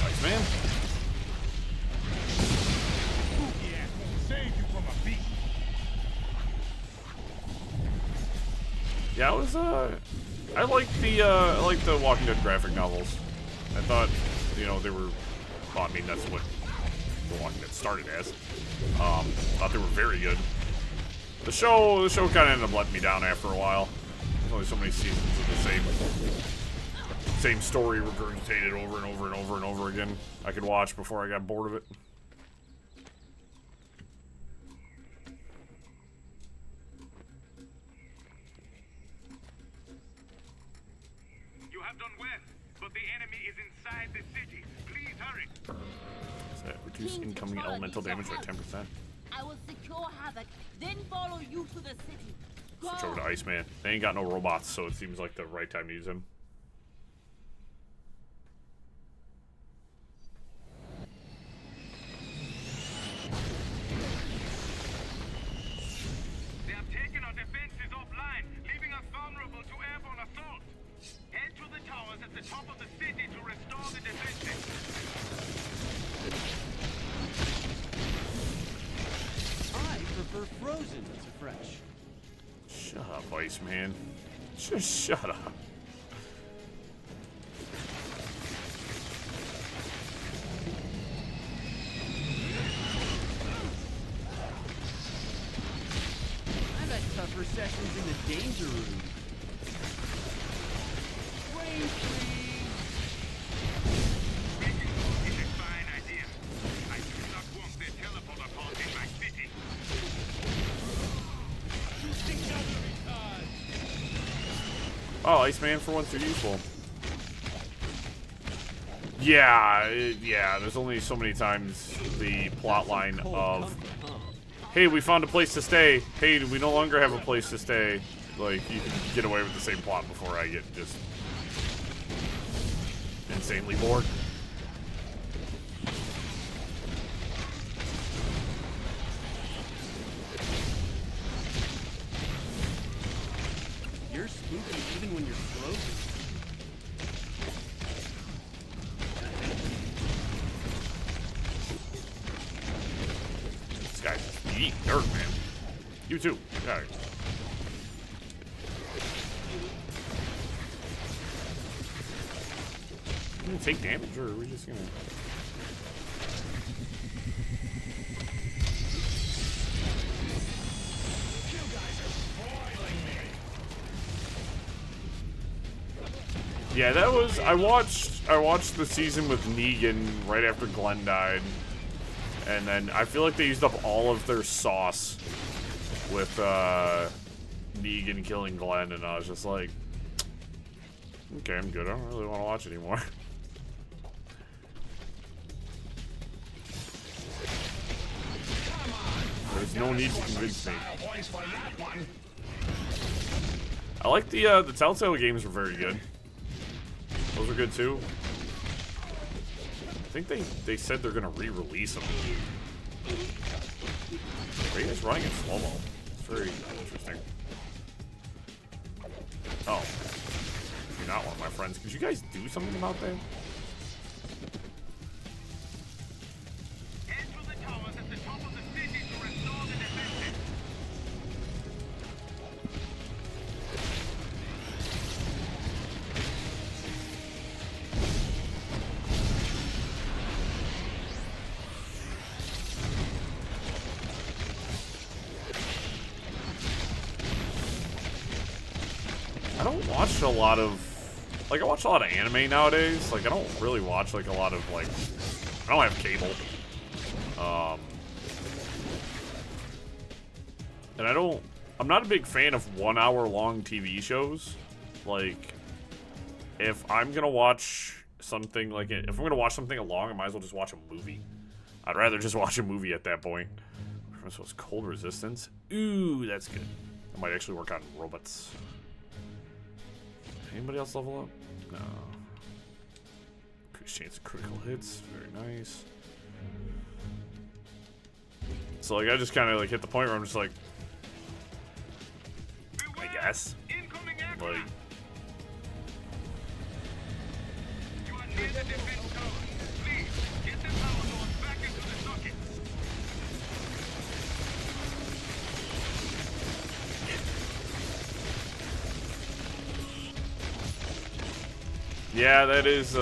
Speaker 1: Nice, man.
Speaker 12: Yeah, save you from a beat.
Speaker 1: Yeah, I was I like the Walking Dead graphic novels. I thought, you know, they were, well, I mean, that's what The Walking Dead started as. Thought they were very good. The show kind of ended up letting me down after a while. There's only so many seasons of the same story regurgitated over and over and over and over again. I could watch before I got bored of it.
Speaker 12: You have done well, but the enemy is inside the city. Please hurry.
Speaker 1: Reduce incoming elemental damage by 10%.
Speaker 18: I will secure Havoc, then follow you to the city. Go.
Speaker 1: Switch over to Iceman. They ain't got no robots, so it seems like the right time to use him.
Speaker 12: They have taken our defenses offline, leaving us vulnerable to airborne assault. Head to the towers at the top of the city to restore the defenses.
Speaker 7: I prefer frozen to fresh.
Speaker 1: Shut up, Iceman. Just shut up.
Speaker 7: I've had tougher sessions in the danger room. Rain freeze!
Speaker 12: It's a fine idea. I do not want their teleporter pod in my city.
Speaker 1: Oh, Iceman for once are useful. Yeah, yeah, there's only so many times the plot line of, hey, we found a place to stay. Hey, we no longer have a place to stay. Like, you can get away with the same plot before I get just insanely bored.
Speaker 7: You're spooky even when you're frozen.
Speaker 1: This guy's eating dirt, man. You too. All right. You gonna take damage, or are we just gonna? Yeah, that was. I watched the season with Negan right after Glenn died, and then I feel like they used up all of their sauce with Negan killing Glenn, and I was just like, okay, I'm good. I don't really want to watch anymore. There's no need to convince me. I like the Telltale games were very good. Those are good too. I think they said they're gonna re-release them. Are you guys running in slow-mo? It's very interesting. Oh. You're not one of my friends. Could you guys do something about that? I don't watch a lot of, like, I watch a lot of anime nowadays. Like, I don't really watch, like, a lot of, like, I don't have cable. And I'm not a big fan of 1 hour long TV shows. Like, if I'm gonna watch something, like, if I'm gonna watch something long, I might as well just watch a movie. I'd rather just watch a movie at that point. So it's cold resistance. Ooh, that's good. I might actually work on robots. Anybody else level up? No. Increased chance of critical hits. Very nice. So, like, I just kind of, like, hit the point where I'm just like, I guess. Like, yeah, that is,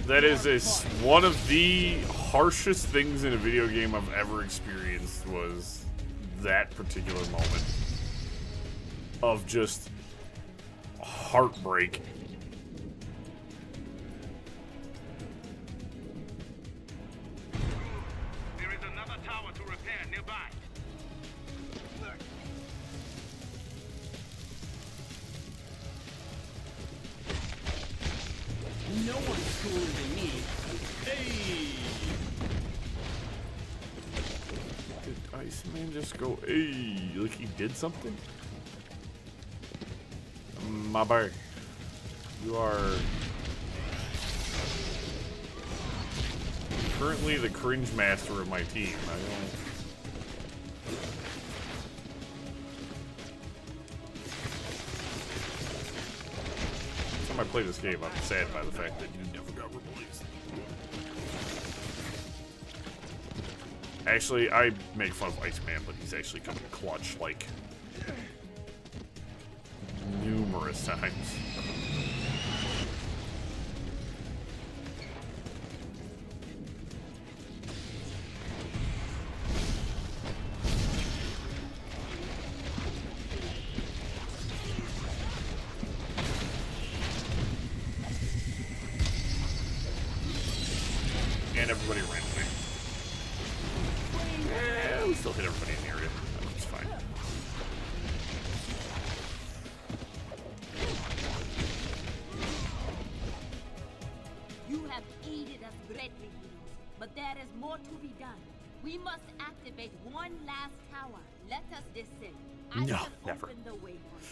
Speaker 1: that is one of the harshest things in a video game I've ever experienced, was that particular moment of just heartbreak.
Speaker 12: There is another tower to repair nearby.
Speaker 7: No one's cooler than me. Hey!
Speaker 1: Did Iceman just go, hey, like he did something? My boy. You are currently the cringe master of my team. Every time I play this game, I'm sad by the fact that you never got replaced. Actually, I make fun of Iceman, but he's actually come in clutch, like, numerous times. And everybody ran away. Yeah, we still hit everybody in the area. That's fine.
Speaker 18: You have aided us greatly, heroes, but there is more to be done. We must activate one last tower. Let us descend. I
Speaker 1: No,
Speaker 18: shall
Speaker 1: never.
Speaker 18: open the way for you.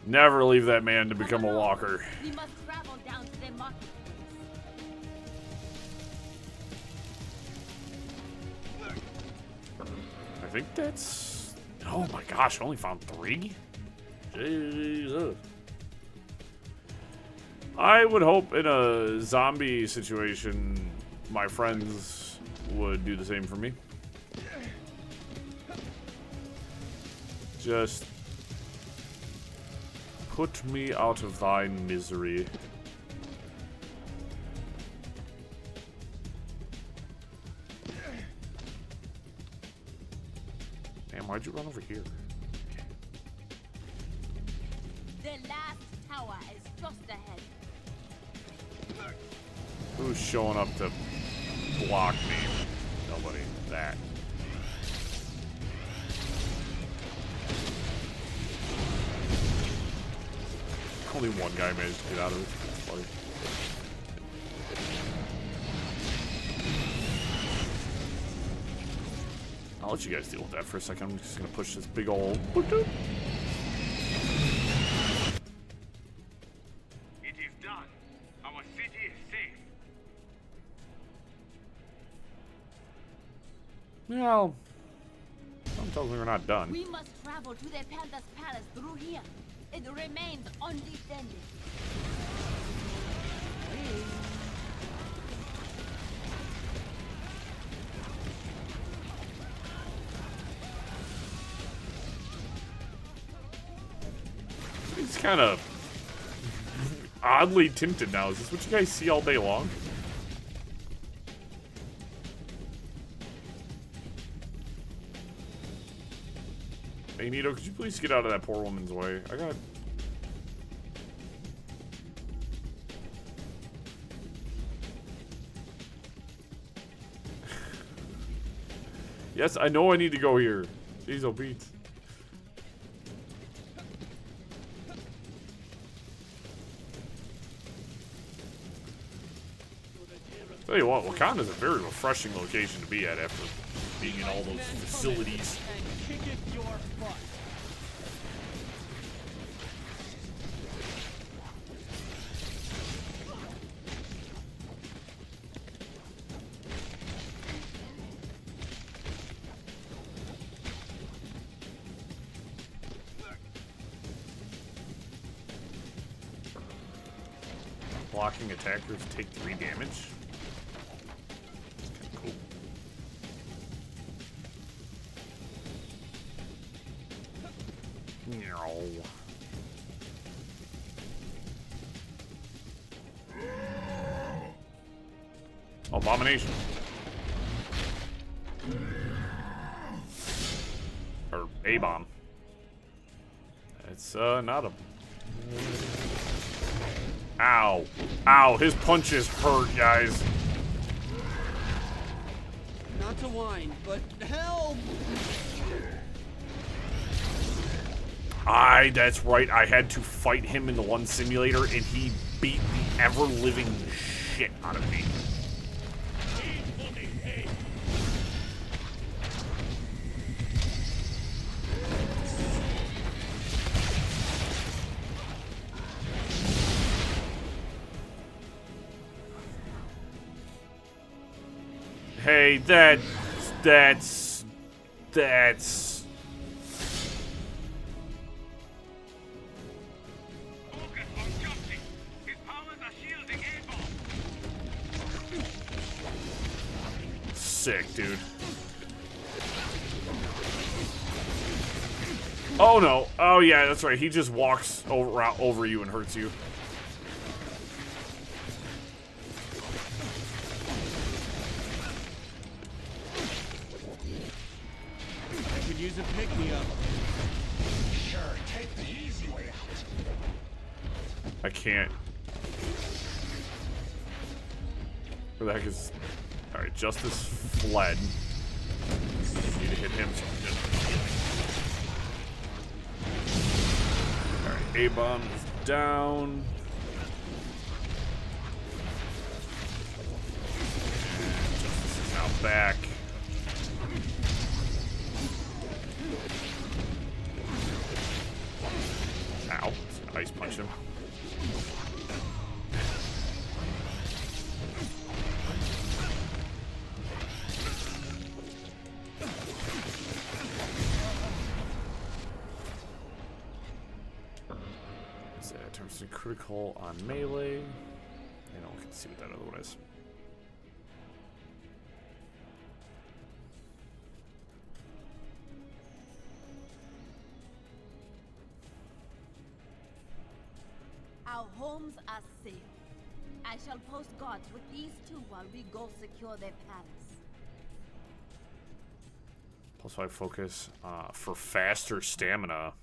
Speaker 1: Never leave that man to become a walker.
Speaker 18: We must travel down to the marketplace.
Speaker 1: I think that's... Oh my gosh, I only found 3? Jesus. I would hope in a zombie situation, my friends would do the same for me. Just put me out of thy misery. Damn, why'd you run over here?
Speaker 18: The last tower is just ahead.
Speaker 1: Who's showing up to block me? Nobody. That. Only one guy managed to get out of it. That's funny. I'll let you guys deal with that for a second. I'm just gonna push this big old... Well, something tells me we're not done.
Speaker 18: We must travel to the Panther's palace through here. It remains undefended.
Speaker 1: It's kind of oddly tinted now. Is this what you guys see all day long? Hey, Nito, could you please get out of that poor woman's way? I got... Yes, I know I need to go here. Jeez, oh, Pete. Tell you what, Wakanda's a very refreshing location to be at after being in all those facilities.
Speaker 7: And kick it your butt.
Speaker 1: Blocking attackers take 3 damage. No. Abomination. Or A-bomb. It's not a... Ow. Ow, his punches hurt, guys.
Speaker 7: Not to whine, but help!
Speaker 1: That's right, I had to fight him in the one simulator, and he beat the ever-living shit out of me. Hey, that's... Sick, dude. Oh no. Oh yeah, that's right. He just walks over you and hurts you.
Speaker 7: I could use a pick-me-up.
Speaker 16: Sure, take the easy way out.
Speaker 1: I can't. Where the heck is... Alright, Justice fled. Need to hit him. Alright, A-bomb is down. And Justice is now back. Ow. Ice punch him. Turns to critical on melee. You know, we can see what that other one is.
Speaker 18: Our homes are safe. I shall post guards with these two while we go secure their palace.
Speaker 1: +5 focus for faster stamina.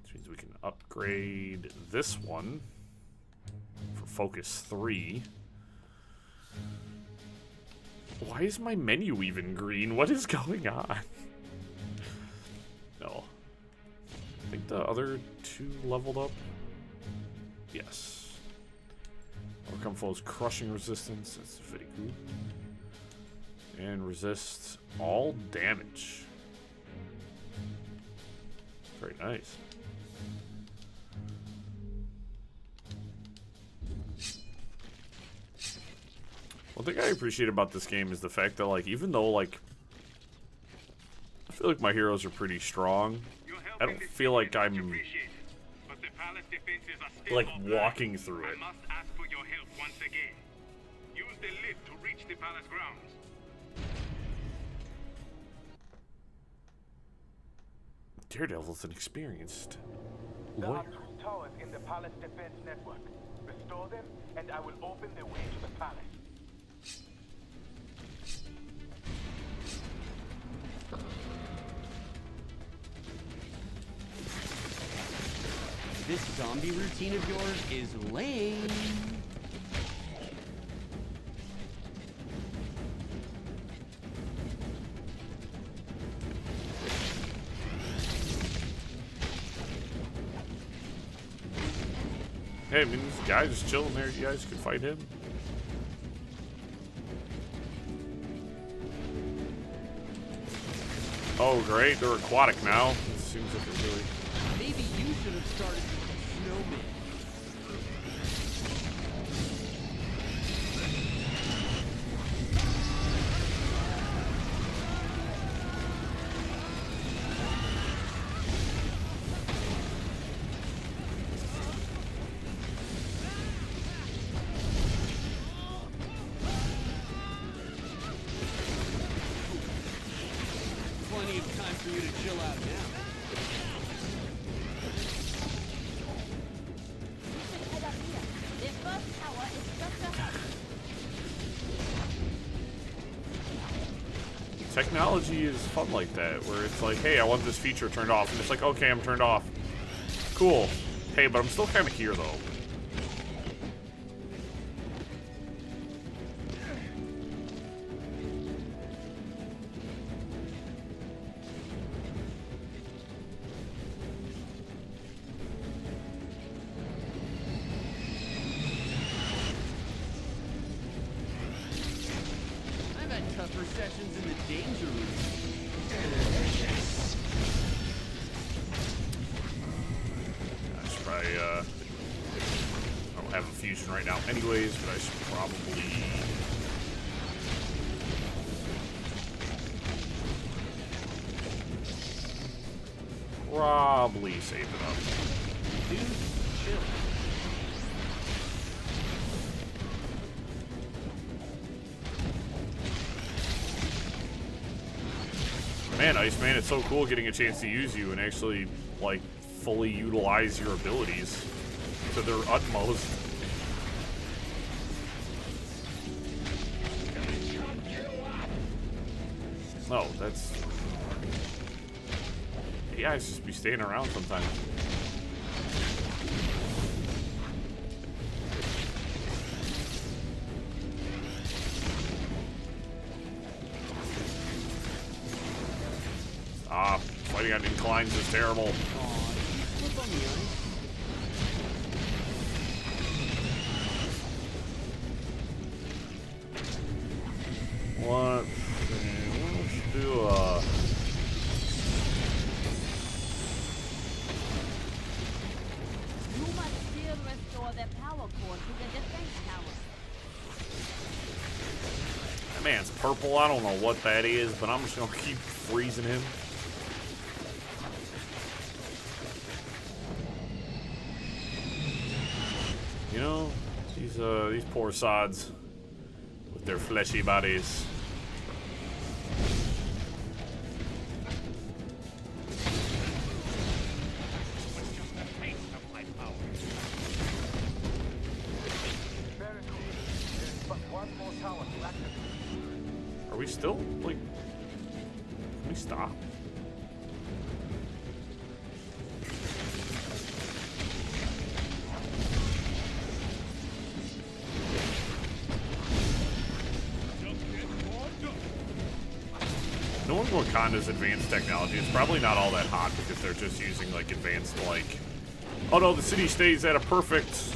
Speaker 1: Which means we can upgrade this one for focus 3. Why is my menu even green? What is going on? No. I think the other 2 leveled up. Yes. Overcome foes crushing resistance. That's very good. And resists all damage. Very nice. One thing I appreciate about this game is the fact that, like, even though, like, I feel like my heroes are pretty strong, I don't feel like I'm, like, walking through it.
Speaker 12: I must ask for your help once again. Use the lift to reach the palace grounds.
Speaker 1: Daredevil's an experienced
Speaker 20: There
Speaker 1: lawyer.
Speaker 20: are 2 towers in the palace defense network. Restore them, and I will open the way to the palace.
Speaker 7: This zombie routine of yours is lame.
Speaker 1: Hey, I mean, this guy just chilling there. You guys could fight him. Oh, great. They're aquatic now. It seems like they're really...
Speaker 7: Maybe you should have started with a snowman. Plenty of time for you to chill out now.
Speaker 18: Head up here. The first tower is just ahead.
Speaker 1: Technology is fun like that, where it's like, hey, I want this feature turned off, and it's like, okay, I'm turned off. Cool. Hey, but I'm still kind of here, though.
Speaker 7: I've had tougher sessions in the danger room.
Speaker 1: I should probably, I don't have a fusion right now anyways, but I should probably... Probably save it up.
Speaker 7: Dude, chill.
Speaker 1: Man, Iceman, it's so cool getting a chance to use you and actually, like, fully utilize your abilities to their utmost. No, that's... Yeah, I just be staying around sometimes. Stop. Fighting on inclines is terrible.
Speaker 7: Flip on the ice.
Speaker 1: What? Let's do
Speaker 18: You must still restore the power core to the defense tower.
Speaker 1: That man's purple. I don't know what that is, but I'm just gonna keep freezing him. You know, these poor sods with their fleshy bodies.
Speaker 20: Very good. There's but one more tower to activate.
Speaker 1: Are we still, like... Can we stop? No one Wakanda's advanced technology. It's probably not all that hot because they're just using, like, advanced, like... Oh no, the city stays at a perfect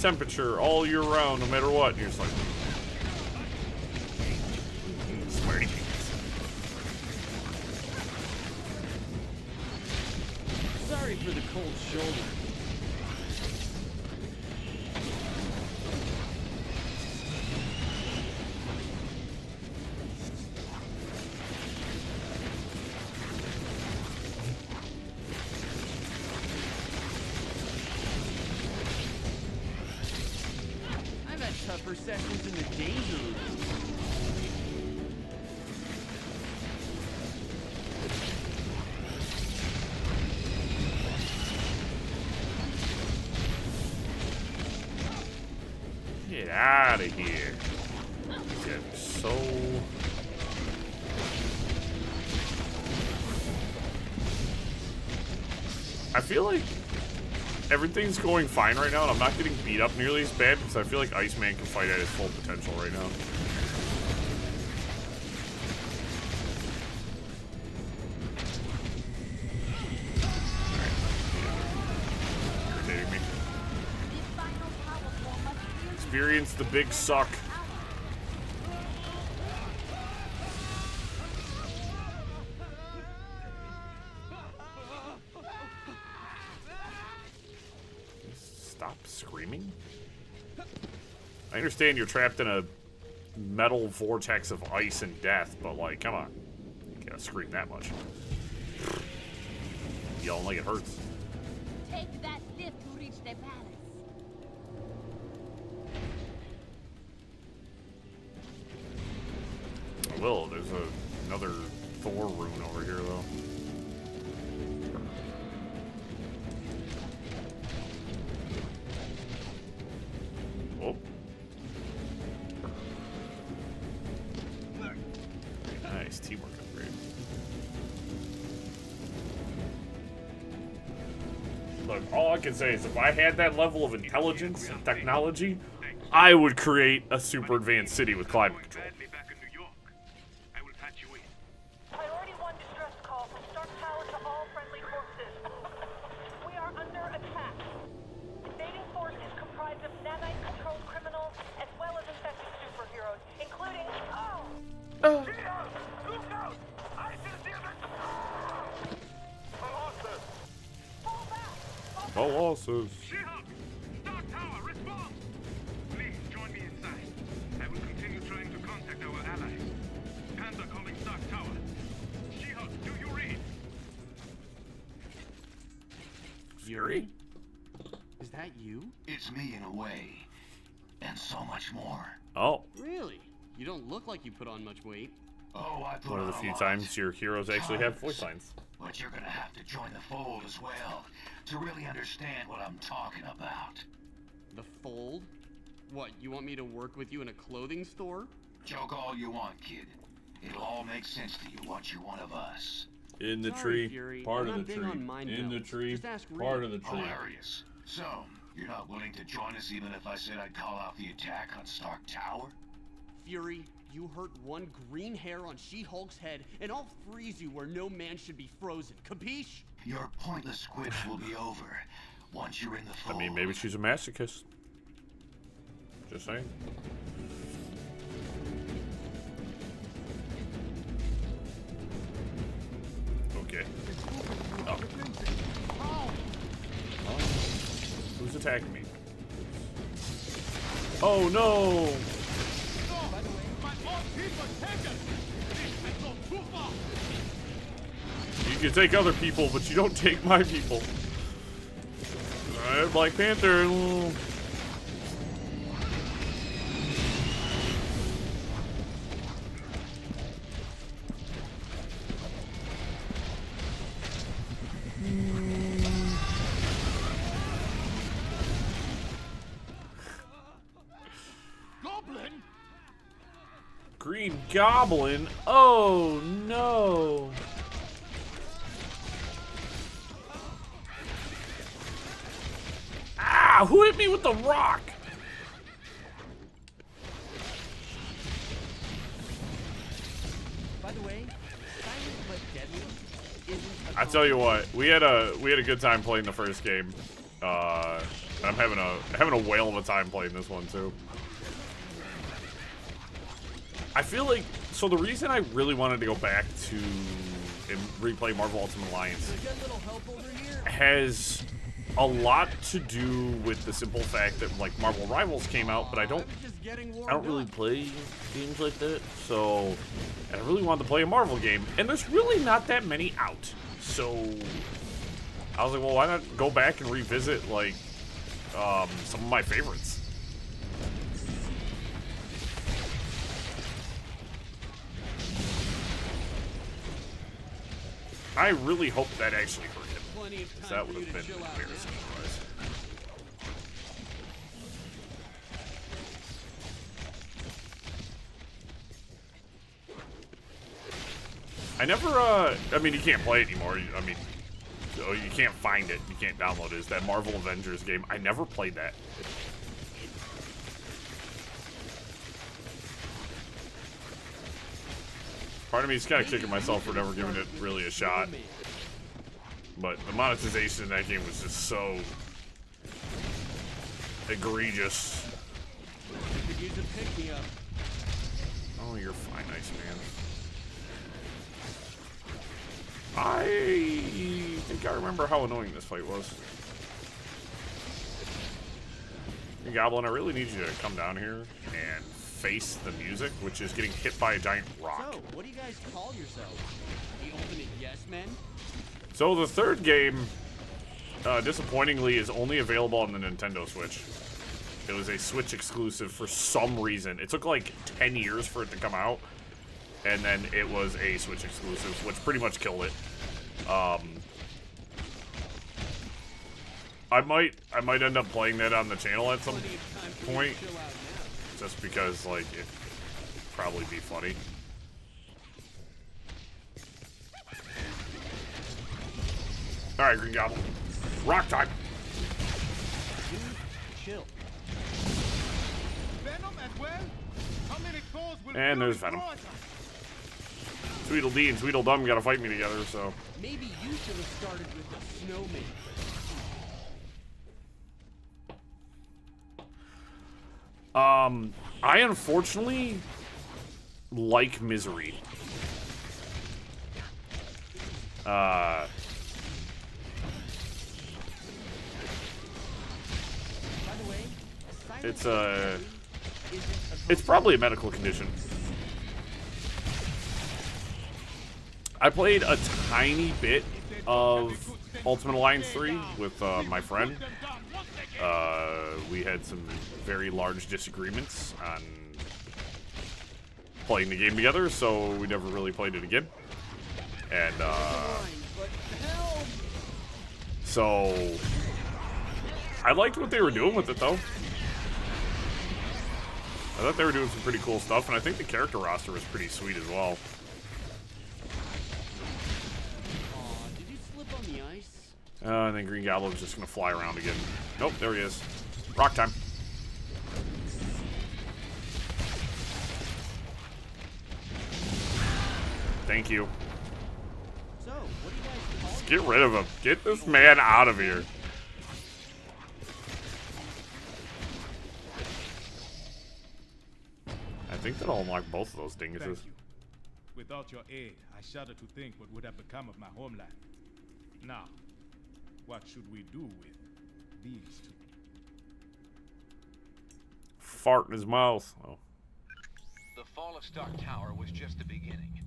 Speaker 1: temperature all year round, no matter what. And you're just like... Smarty pants.
Speaker 7: Sorry for the cold shoulder. sessions in the danger room.
Speaker 1: Get out of here. Get so... I feel like everything's going fine right now, and I'm not getting beat up nearly as bad because I feel like Iceman can fight at his full potential right now. Irritating me. Experience the big suck. Stop screaming. I understand you're trapped in a metal vortex of ice and death, but like, come on. You can't scream that much. Yelling like it hurts.
Speaker 18: Take that lift to reach the palace.
Speaker 1: I will. There's another Thor rune over here, though. Oh. Nice teamwork upgrade. Look, all I can say is if I had that level of intelligence and technology, I would create a super advanced city with climate control.
Speaker 6: Priority 1 distress call from Stark Tower to all friendly forces. We are under attack. Invading force is comprised of nanite-controlled criminals as well as infected superheroes, including... Oh!
Speaker 12: Look out! I see the other... Colossus!
Speaker 6: Fall back!
Speaker 1: Colossus.
Speaker 12: She-Hulk! Stark Tower, respond! Please join me inside. I will continue trying to contact our allies. Panther calling Stark Tower. She-Hulk, do you read?
Speaker 7: Fury? Is that you?
Speaker 16: It's me in a way. And so much more.
Speaker 1: Oh.
Speaker 7: Really? You don't look like you put on much weight.
Speaker 16: Oh, I put
Speaker 1: One of the
Speaker 16: on a
Speaker 1: few
Speaker 16: lot.
Speaker 1: times your heroes actually have voice lines.
Speaker 16: But you're gonna have to join the fold as well to really understand what I'm talking about.
Speaker 7: The fold? What, you want me to work with you in a clothing store?
Speaker 16: Joke all you want, kid. It'll all make sense to you once you're one of us.
Speaker 1: In the
Speaker 7: Sorry,
Speaker 1: tree,
Speaker 7: Fury.
Speaker 1: part
Speaker 7: I'm
Speaker 1: of
Speaker 7: not
Speaker 1: the
Speaker 7: big
Speaker 1: tree.
Speaker 7: on mind
Speaker 1: In the
Speaker 7: belts.
Speaker 1: tree,
Speaker 7: Just ask
Speaker 1: part
Speaker 7: Reed.
Speaker 1: of the tree.
Speaker 16: Hilarious. So, you're not willing to join us even if I said I'd call out the attack on Stark Tower?
Speaker 7: Fury, you hurt one green hair on She-Hulk's head, and I'll freeze you where no man should be frozen. Capiche?
Speaker 16: Your pointless quips will be over once you're in the fold.
Speaker 1: I mean, maybe she's a masochist. Just saying. Okay. Oh. Oh. Who's attacking me? Oh no! You can take other people, but you don't take my people. Alright, Black Panther.
Speaker 12: Goblin?
Speaker 1: Green Goblin? Oh no! Ah! Who hit me with the rock?
Speaker 7: By the way, silent but deadly isn't
Speaker 1: I tell you what, we had a good time playing the first game. I'm having a whale of a time playing this one too. I feel like, so the reason I really wanted to go back to and replay Marvel Ultimate Alliance has a lot to do with the simple fact that like Marvel Rivals came out, but I don't really play games like that. So I really wanted to play a Marvel game, and there's really not that many out. So I was like, well, why not go back and revisit like some of my favorites? I really hope that actually hurt him.
Speaker 7: Plenty of
Speaker 1: 'Cause
Speaker 7: time
Speaker 1: that
Speaker 7: for
Speaker 1: would
Speaker 7: you
Speaker 1: have
Speaker 7: to
Speaker 1: been
Speaker 7: chill out
Speaker 1: embarrassing
Speaker 7: now.
Speaker 1: otherwise. I never, I mean, you can't play it anymore. I mean, you can't find it. You can't download it. It's that Marvel Avengers game. I never played that. Part of me is kind of kicking myself for never giving it really a shot. But the monetization in that game was just so egregious.
Speaker 7: Could use a pick-me-up.
Speaker 1: Oh, you're fine, Ice Man. I think I remember how annoying this fight was. Hey, Goblin, I really need you to come down here and face the music, which is getting hit by a giant rock.
Speaker 7: So, what do you guys call yourselves? The ultimate yes men?
Speaker 1: So the third game, disappointingly, is only available on the Nintendo Switch. It was a Switch exclusive for some reason. It took like 10 years for it to come out, and then it was a Switch exclusive, which pretty much killed it. I might end up playing that on the channel at some point, just because like it'd probably be funny. All right, Green Goblin, rock time.
Speaker 7: Dude, chill.
Speaker 12: Venom as well? How many foes will
Speaker 1: And there's
Speaker 12: Fury
Speaker 1: Venom.
Speaker 12: throw at us?
Speaker 1: Tweedledee and Tweedledum gotta fight me together, so.
Speaker 7: Maybe you should have started with the snowman.
Speaker 1: I unfortunately like Misery. It's probably a medical condition. I played a tiny bit of Ultimate Alliance 3 with my friend. We had some very large disagreements on playing the game together, so we never really played it again. And so I liked what they were doing with it, though. I thought they were doing some pretty cool stuff, and I think the character roster was pretty sweet as well.
Speaker 7: Aw, did you slip on the ice?
Speaker 1: And then Green Goblin's just gonna fly around again. Nope, there he is. Rock time. Thank you.
Speaker 7: So, what do you guys call
Speaker 1: Just get rid of him. Get this man out of here. I think that'll unlock both of those dinguses.
Speaker 19: Thank you. Without your aid, I shudder to think what would have become of my homeland. Now, what should we do with these two?
Speaker 1: Fart in his mouth. Oh.
Speaker 3: The fall of Stark Tower was just the beginning.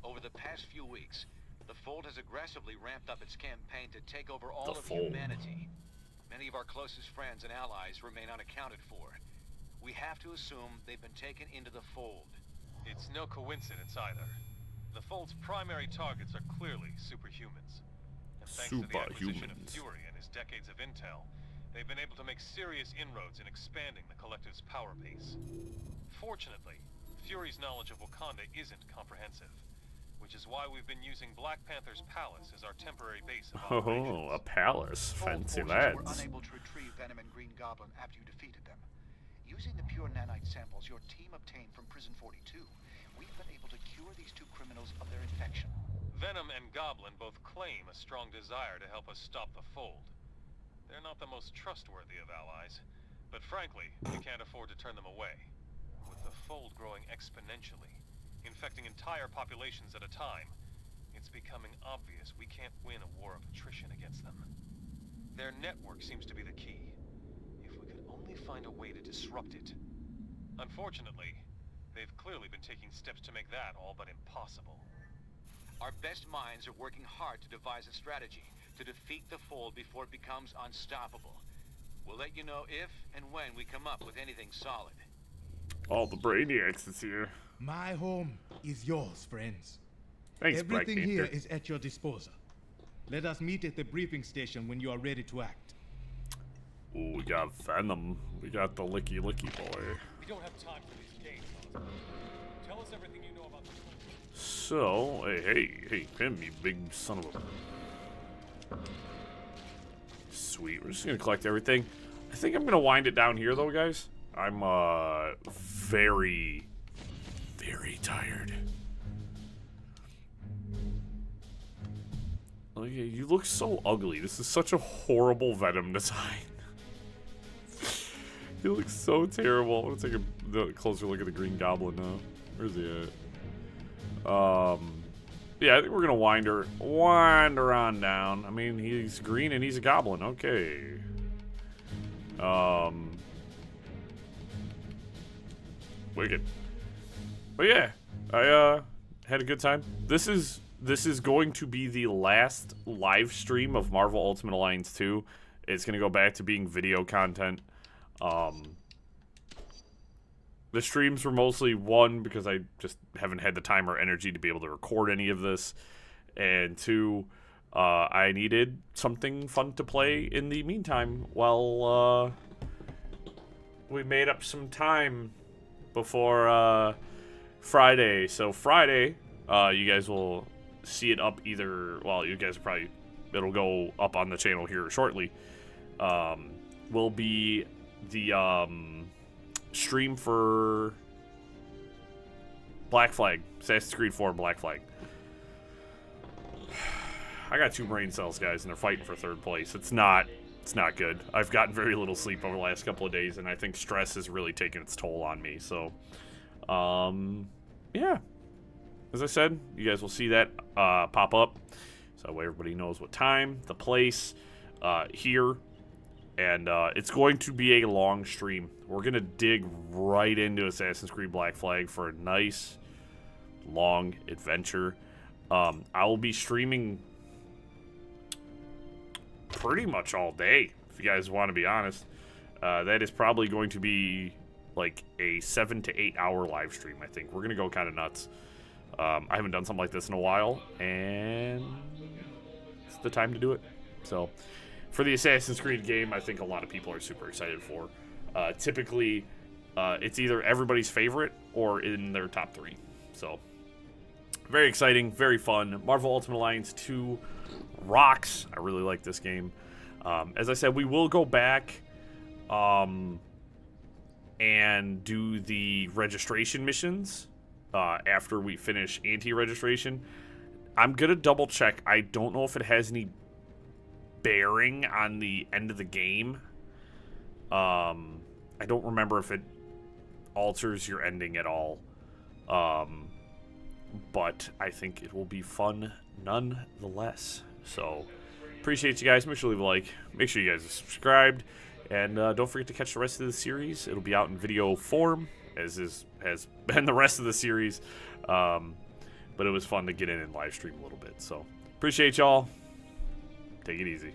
Speaker 3: Over the past few weeks, the Fold has aggressively ramped up its campaign to take over all of humanity. Many of our closest friends and allies remain unaccounted for. We have to assume they've been taken into the Fold.
Speaker 15: It's no coincidence either. The Fold's primary targets are clearly superhumans. And thanks to the acquisition of Fury and his decades of intel, they've been able to make serious inroads in expanding the Collective's power base. Fortunately, Fury's knowledge of Wakanda isn't comprehensive, which is why we've been using Black Panther's palace as our temporary base of operations.
Speaker 1: Oh, a palace. Fancy
Speaker 4: Were
Speaker 1: lads.
Speaker 4: unable to retrieve Venom and Green Goblin after you defeated them. Using the pure nanite samples your team obtained from Prison 42, we've been able to cure these two criminals of their infection.
Speaker 15: Venom and Goblin both claim a strong desire to help us stop the Fold. They're not the most trustworthy of allies, but frankly, we can't afford to turn them away. With the Fold growing exponentially, infecting entire populations at a time, it's becoming obvious we can't win a war of attrition against them. Their network seems to be the key. If we could only find a way to disrupt it. Unfortunately, they've clearly been taking steps to make that all but impossible.
Speaker 3: Our best minds are working hard to devise a strategy to defeat the Fold before it becomes unstoppable. We'll let you know if and when we come up with anything solid.
Speaker 1: All the brainiacs is here.
Speaker 19: My home is yours, friends.
Speaker 1: Thanks,
Speaker 19: Everything
Speaker 1: Black
Speaker 19: here
Speaker 1: Panther.
Speaker 19: is at your disposal. Let us meet at the briefing station when you are ready to act.
Speaker 1: Ooh, we got Venom. We got the licky boy.
Speaker 5: We don't have time for these games, Osborn. Tell us everything you know about the
Speaker 1: So, hey, Pim, you big son of a... Sweet, we're just gonna collect everything. I think I'm gonna wind it down here, though, guys. I'm, very, very tired. Okay, you look so ugly. This is such a horrible Venom design. He looks so terrible. I'm gonna take a closer look at the Green Goblin now. Where's he at? Yeah, I think we're gonna wind her on down. I mean, he's green and he's a goblin. Okay. Wicked. But yeah, I had a good time. This is going to be the last live stream of Marvel Ultimate Alliance 2. It's gonna go back to being video content. The streams were mostly, one, because I just haven't had the time or energy to be able to record any of this, and two, I needed something fun to play in the meantime while we made up some time before Friday. So Friday, you guys will see it up either, well, you guys probably, it'll go up on the channel here shortly, will be the stream for Black Flag, Assassin's Creed 4 Black Flag. I got 2 brain cells, guys, and they're fighting for 3rd place. It's not good. I've gotten very little sleep over the last couple of days, and I think stress has really taken its toll on me. So, yeah. As I said, you guys will see that pop up, so that way everybody knows what time, the place, here. And it's going to be a long stream. We're going to dig right into Assassin's Creed Black Flag for a nice, long adventure. I will be streaming pretty much all day, if you guys want to be honest. That is probably going to be like a 7 to 8 hour live stream, I think. We're going to go kind of nuts. I haven't done something like this in a while, and it's the time to do it. So... for the Assassin's Creed game, I think a lot of people are super excited for. Typically, it's either everybody's favorite or in their top 3. So, very exciting, very fun. Marvel Ultimate Alliance 2 rocks. I really like this game. As I said, we will go back and do the registration missions after we finish anti-registration. I'm going to double check. I don't know if it has any bearing on the end of the game. I don't remember if it alters your ending at all. But I think it will be fun nonetheless. So, appreciate you guys. Make sure to leave a like. Make sure you guys are subscribed. And don't forget to catch the rest of the series. It'll be out in video form, as has been the rest of the series. But it was fun to get in and live stream a little bit. So, appreciate y'all. Take it easy.